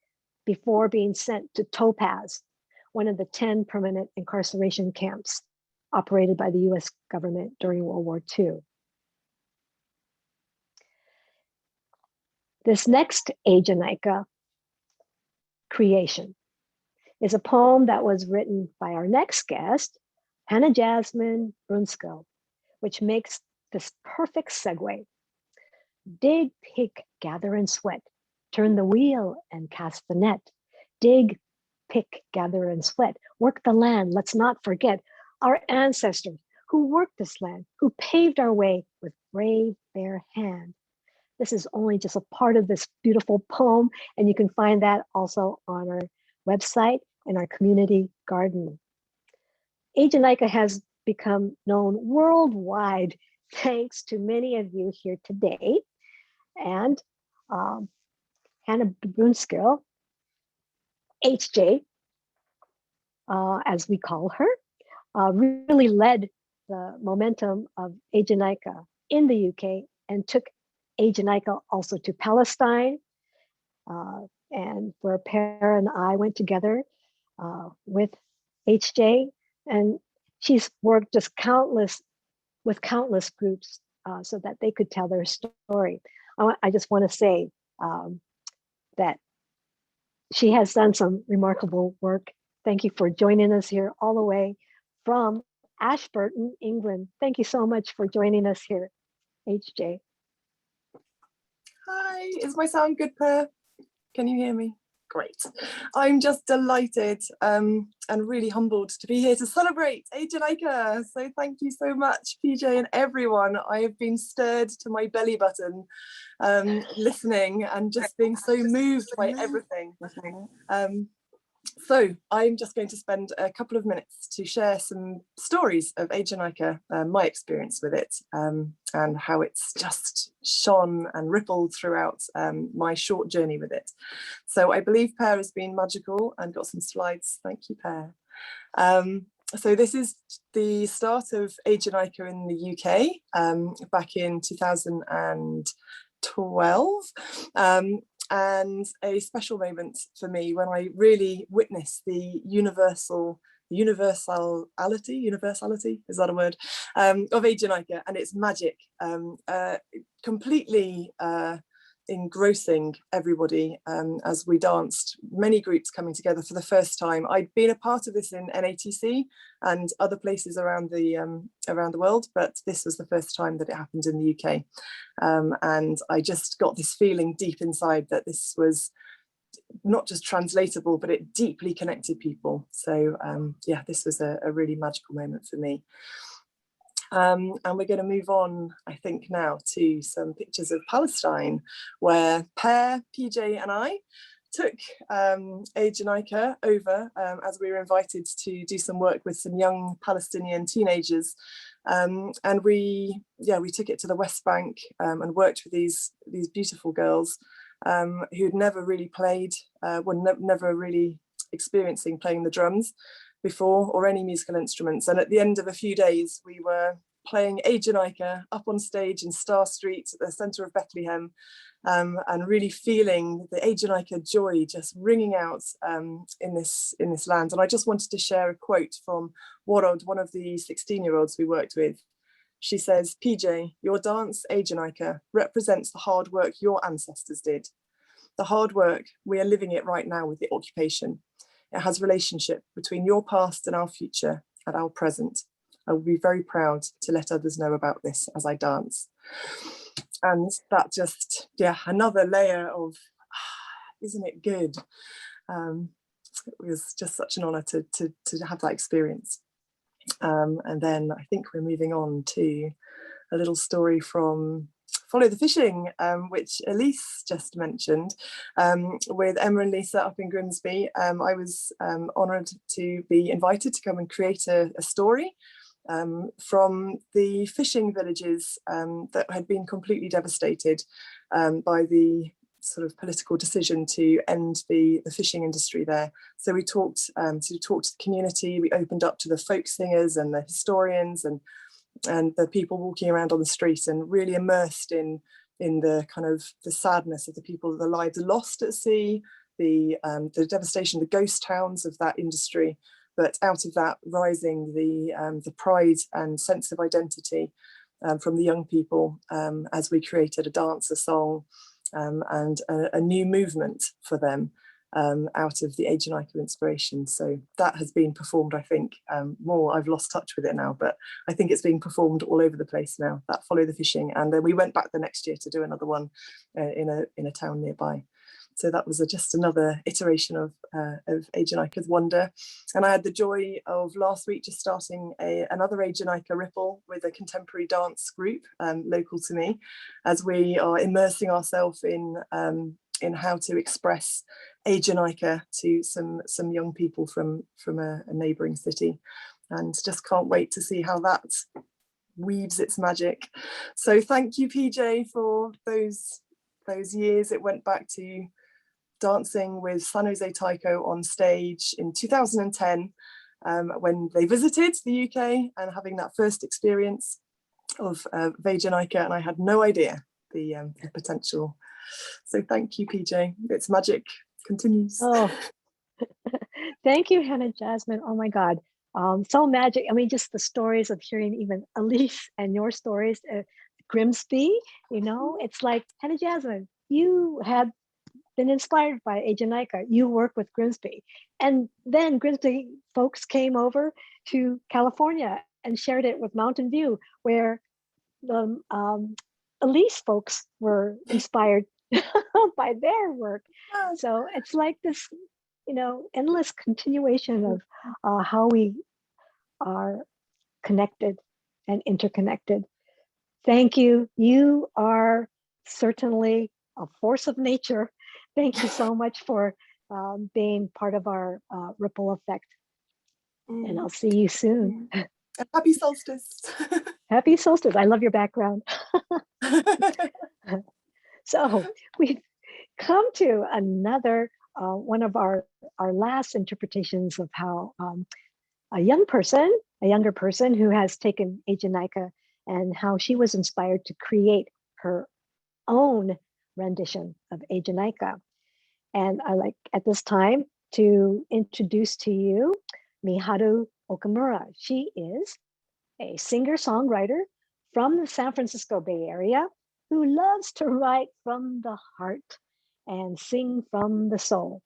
before being sent to Topaz, one of the 10 permanent incarceration camps operated by the US government during World War II. This next Eiji creation is a poem that was written by our next guest, Hannah Jasmine Brunskill, which makes this perfect segue. Dig, pick, gather, and sweat. Turn the wheel and cast the net. Dig, pick, gather, and sweat. Work the land. Let's not forget our ancestors who worked this land, who paved our way with brave, bare hand. This is only just a part of this beautiful poem, and you can find that also on our website and our community garden. Eiji has become known worldwide thanks to many of you here today. And Hannah Brunskill, HJ, as we call her, really led the momentum of Eiji in the UK and took Eiji also to Palestine, and where Per and I went together with HJ, and she's worked just with countless groups so that they could tell their story. I just want to say that she has done some remarkable work. Thank you for joining us here all the way from Ashburton, England. Thank you so much for joining us here, HJ. Hi, is my sound good, Per? Can you hear me? Great. I'm just delighted and really humbled to be here to celebrate Eiji. So thank you so much, PJ and everyone. I have been stirred to my belly button listening and just being so moved by everything. So I'm just going to spend a couple of minutes to share some stories of Eiji, my experience with it, and how it's just shone and rippled throughout my short journey with it. So I believe Per has been magical and got some slides. Thank you, Per. So this is the start of Eiji in the UK back in 2012. And a special moment for me when I really witnessed the universal universality, is that a word, of Age Janika and its magic, completely engrossing everybody as we danced, many groups coming together for the first time. I'd been a part of this in NATC and other places around the world, but this was the first time that it happened in the UK. And I just got this feeling deep inside that this was not just translatable, but it deeply connected people. So yeah, this was a really magical moment for me. And we're going to move on, I think, now to some pictures of Palestine, where PJ and I took Age Janika over as we were invited to do some work with some young Palestinian teenagers. And we took it to the West Bank and worked with these beautiful girls who'd never really played, were never really experiencing playing the drums before or any musical instruments. And at the end of a few days, we were playing Age Janika up on stage in Star Street at the centre of Bethlehem, and really feeling the Age Janika joy just ringing out in this land. And I just wanted to share a quote from Warod, one of the 16-year-olds we worked with. She says, "PJ, your dance, Age Janika, represents the hard work your ancestors did. The hard work, we are living it right now with the occupation. It has relationship between your past and our future and our present. I will be very proud to let others know about this as I dance." And that just, yeah, another layer of, isn't it good? It was just such an honor to have that experience. And then I think we're moving on to a little story from Follow the Fishing, which Elise just mentioned, with Emma and Lisa up in Grimsby. I was honoured to be invited to come and create a story from the fishing villages that had been completely devastated by the sort of political decision to end the fishing industry there. So we talked to the community, we opened up to the folk singers and the historians and the people walking around on the street, and really immersed in the kind of the sadness of the people, the lives lost at sea, the devastation, the ghost towns of that industry. But out of that rising the pride and sense of identity from the young people as we created a dance, a song, and a new movement for them out of the Age Janika inspiration. So that has been performed, I think, more, I've lost touch with it now, but I think it's being performed all over the place now, that Follow the Fishing. And then we went back the next year to do another one in a town nearby. So that was just another iteration of Age Janika's wonder. And I had the joy of last week just starting another Age Janika Ripple with a contemporary dance group local to me, as we are immersing ourselves in how to express Age Janika to some young people from a neighbouring city. And just can't wait to see how that weaves its magic. So thank you, PJ, for those years. It went back to dancing with San Jose Taiko on stage in 2010 when they visited the UK, and having that first experience of Age Janika, and I had no idea the potential. So thank you, PJ. Its magic continues. Oh, thank you, Hannah Jasmine. Oh my God, so magic. I mean, just the stories of hearing even Elise and your stories, Grimsby, you know, it's like, Hannah Jasmine, you had been inspired by Age Janika. You work with Grimsby. And then Grimsby folks came over to California and shared it with Mountain View, where the Elise folks were inspired by their work. So it's like this, you know, endless continuation of how we are connected and interconnected. Thank you. You are certainly a force of nature. Thank you so much for being part of our ripple effect. And I'll see you soon. And happy solstice. Happy solstice. I love your background. So we've come to another one of our last interpretations of how a younger person who has taken Age Janika, and how she was inspired to create her own rendition of Age Janika. And I like at this time to introduce to you Miharu Okamura. She is a singer-songwriter from the San Francisco Bay Area who loves to write from the heart and sing from the soul.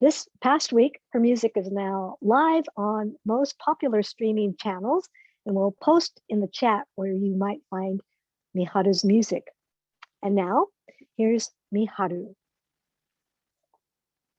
This past week, her music is now live on most popular streaming channels, and we'll post in the chat where you might find Miharu's music. And now, here's Mi.HARUUU.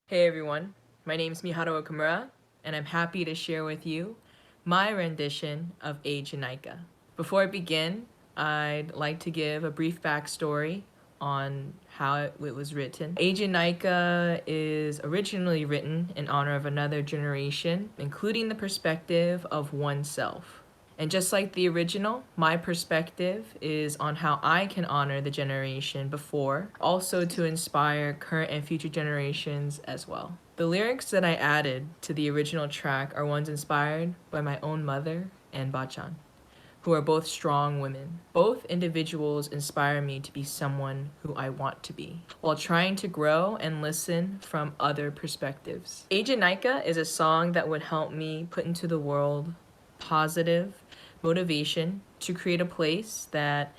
Hey everyone, my name is Miharu Okamura, and I'm happy to share with you my rendition of Eijanaika. Before I begin, I'd like to give a brief backstory on how it was written. Eijanaika is originally written in honor of another generation, including the perspective of oneself. And just like the original, my perspective is on how I can honor the generation before, also to inspire current and future generations as well. The lyrics that I added to the original track are ones inspired by my own mother and Bachan, who are both strong women. Both individuals inspire me to be someone who I want to be, while trying to grow and listen from other perspectives. Eijanaika is a song that would help me put into the world positive motivation to create a place that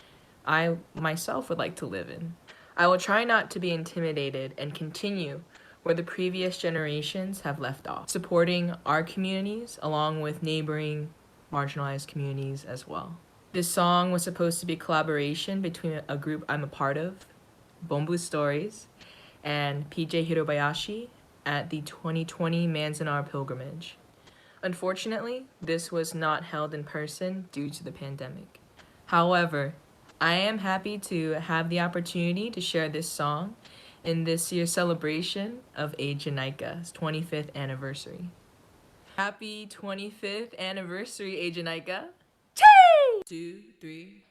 I myself would like to live in. I will try not to be intimidated and continue where the previous generations have left off, supporting our communities along with neighboring marginalized communities as well. This song was supposed to be a collaboration between a group I'm a part of, Bombu Stories, and PJ Hirabayashi at the 2020 Manzanar Pilgrimage. Unfortunately, this was not held in person due to the pandemic. However, I am happy to have the opportunity to share this song in this year's celebration of Eijanaika's 25th anniversary. Happy 25th anniversary, Eijanaika! 2, 3.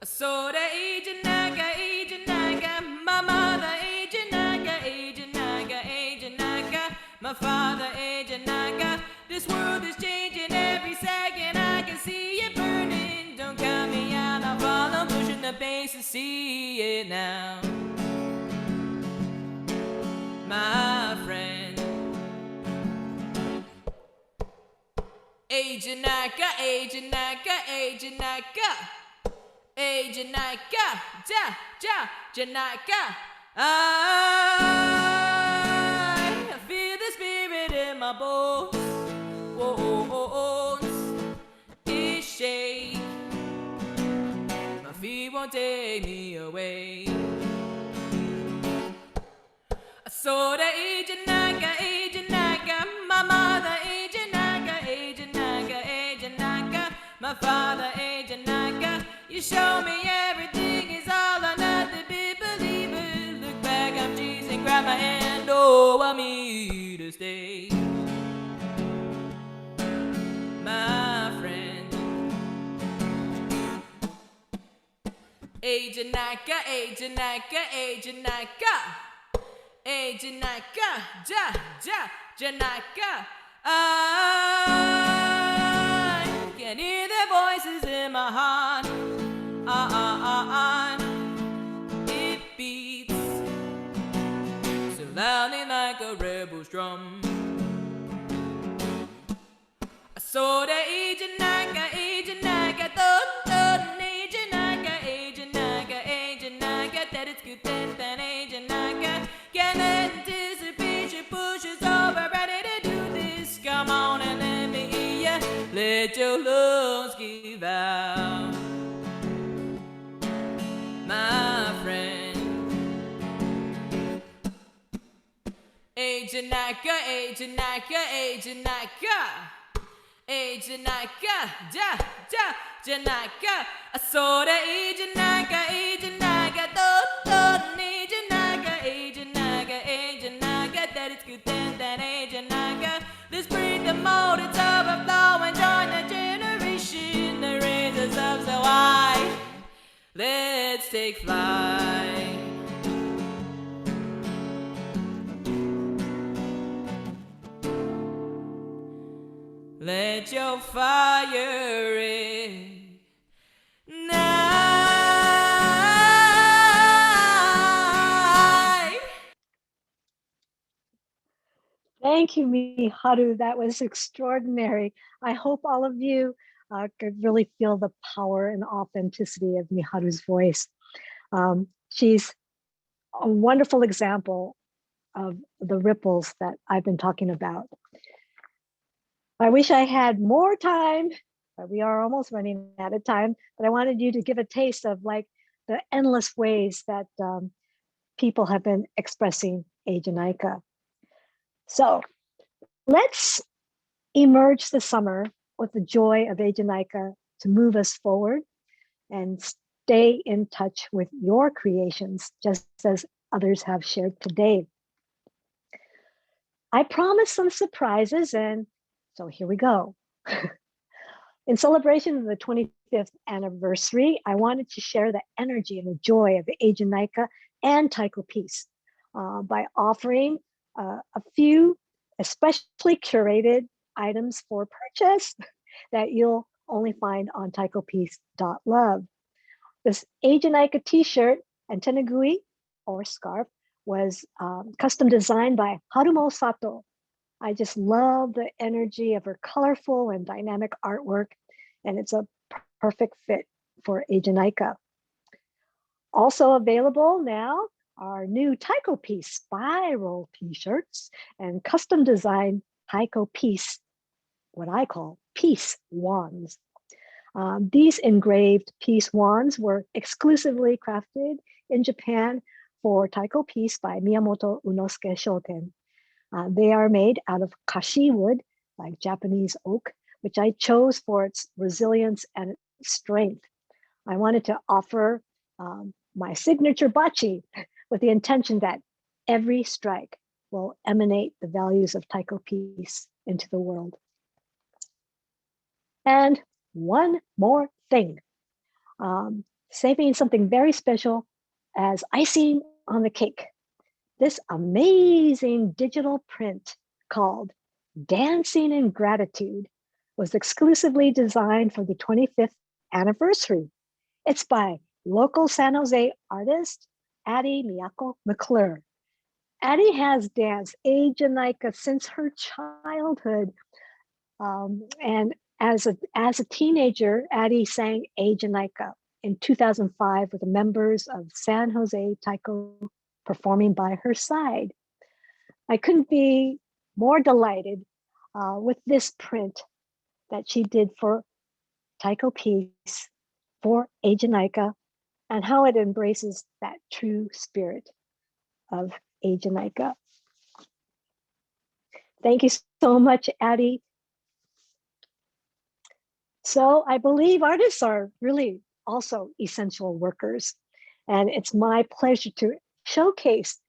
So the Eijanaika, my mother Eijanaika, my father Eijanaika. This world is changing every second. I can see it burning. Don't count me out. I follow, pushing the pace to see it now. My friend, Eijanaika, Janaika. I feel the spirit in my bones. It shake. My feet won't take me away. I saw the Eijanaika, my mother Eijanaika, my father Eijanaika. You show me everything is all or nothing, be believer. Look back, I'm Jesus, and grab my hand. Oh, I'm here to stay. My friend, Eijanaika, Janaika. I can hear their voices in my heart. It beats so loudly like a rebel's drum. I saw the Eijanaika, that it's good that Eijanaika. Can anticipation pushes over, ready to do this. Come on and let me hear ya. Let your lungs give out. My friend, Eijanaika, Janaika. I saw the Eijanaika, that it's good that Eijanaika. Let's bring the motives overflow and join the generation that raises up so high. let's take flight. Let your fire ignite. Thank you, Miharu. That was extraordinary. I hope all of you could really feel the power and authenticity of Miharu's voice. She's a wonderful example of the ripples that I've been talking about. I wish I had more time, but we are almost running out of time. But I wanted you to give a taste of like the endless ways that people have been expressing Eijanaika. So let's emerge the summer with the joy of Eijanaika to move us forward and stay in touch with your creations, just as others have shared today. I promised some surprises, and so here we go. In celebration of the 25th anniversary, I wanted to share the energy and the joy of the Eijanaika and Taiko piece by offering a few especially curated items for purchase that you'll only find on taikopiece.love. This Eijanaika t-shirt and tenugui or scarf was custom designed by Harumo Sato. I just love the energy of her colorful and dynamic artwork, and it's a perfect fit for Eijanaika. Also available now are new Taiko piece spiral t-shirts and custom designed Taiko piece, what I call peace wands. These engraved peace wands were exclusively crafted in Japan for Taiko piece by Miyamoto Unosuke Shoten. They are made out of kashi wood, like Japanese oak, which I chose for its resilience and its strength. I wanted to offer my signature bachi with the intention that every strike will emanate the values of Taiko peace into the world. And one more thing, saving something very special as icing on the cake. This amazing digital print called Dancing in Gratitude was exclusively designed for the 25th anniversary. It's by local San Jose artist, Addie Miyako McClure. Addie has danced Eijanaika since her childhood. And as a teenager, Addie sang Eijanaika in 2005 with the members of San Jose Taiko performing by her side. I couldn't be more delighted with this print that she did for Taiko piece for Eijanaika and how it embraces that true spirit of Eijanaika. Thank you so much, Addie. So I believe artists are really also essential workers, and it's my pleasure to showcase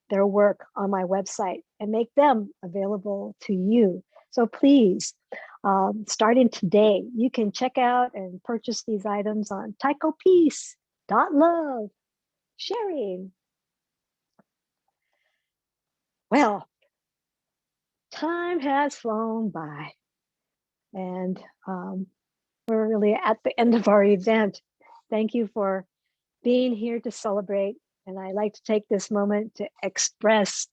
their work on my website and make them available to you. So please, starting today, you can check out and purchase these items on taikopiece.love. Sharing. Well, time has flown by, and we're really at the end of our event. Thank you for being here to celebrate. And I'd like to take this moment to express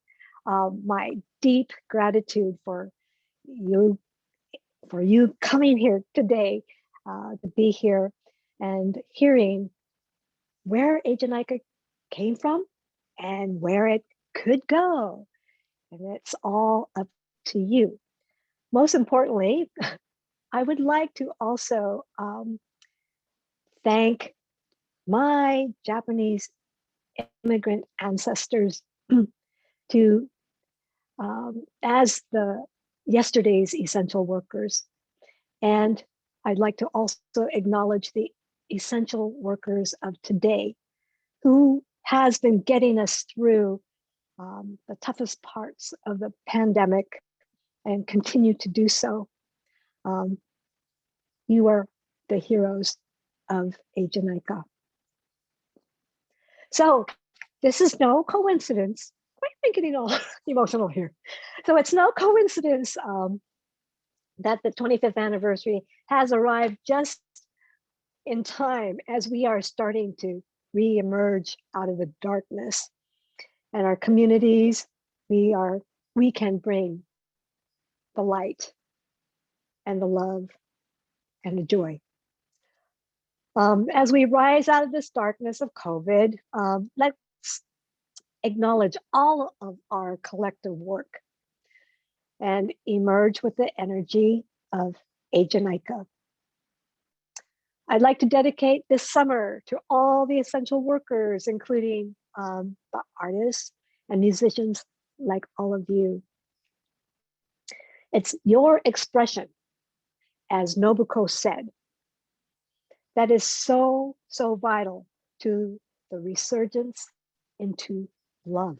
my deep gratitude for you coming here today to be here and hearing where Eijanaika came from and where it could go. And it's all up to you. Most importantly, I would like to also thank my Japanese immigrant ancestors to as the yesterday's essential workers. And I'd like to also acknowledge the essential workers of today who has been getting us through the toughest parts of the pandemic and continue to do so. You are the heroes of Ajanaika. So this is no coincidence. Why am I getting all emotional here? So it's no coincidence that the 25th anniversary has arrived just in time as we are starting to re-emerge out of the darkness. And our communities, we can bring the light and the love and the joy. As we rise out of this darkness of COVID, let's acknowledge all of our collective work and emerge with the energy of Ajanaika. I'd like to dedicate this summer to all the essential workers, including the artists and musicians like all of you. It's your expression, as Nobuko said, that is so vital to the resurgence into love.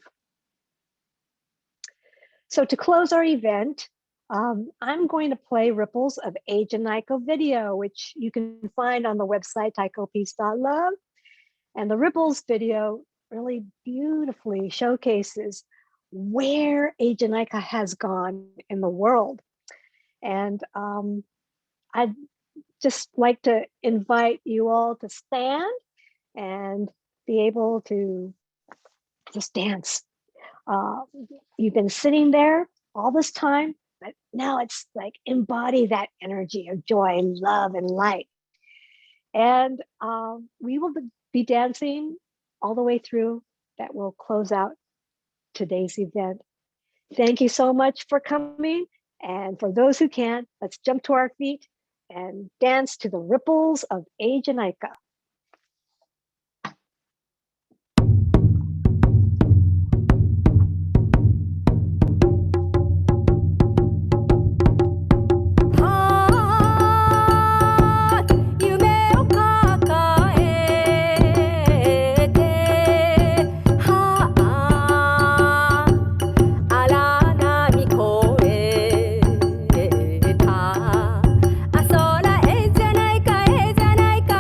So to close our event, I'm going to play ripples of Ajanaika video, which you can find on the website taikopeace.love. And the ripples video really beautifully showcases where Ajanaika has gone in the world. And I'd just like to invite you all to stand and be able to just dance. You've been sitting there all this time, but now it's like embody that energy of joy and love and light. And we will be dancing all the way through. That will close out today's event. Thank you so much for coming. And for those who can, let's jump to our feet and dance to the ripples of Ajanaika. Asola, Ajanaika, Ajanaika,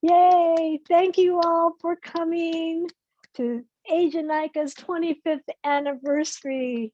Yay! Thank you all for coming to Asian Nika's 25th anniversary.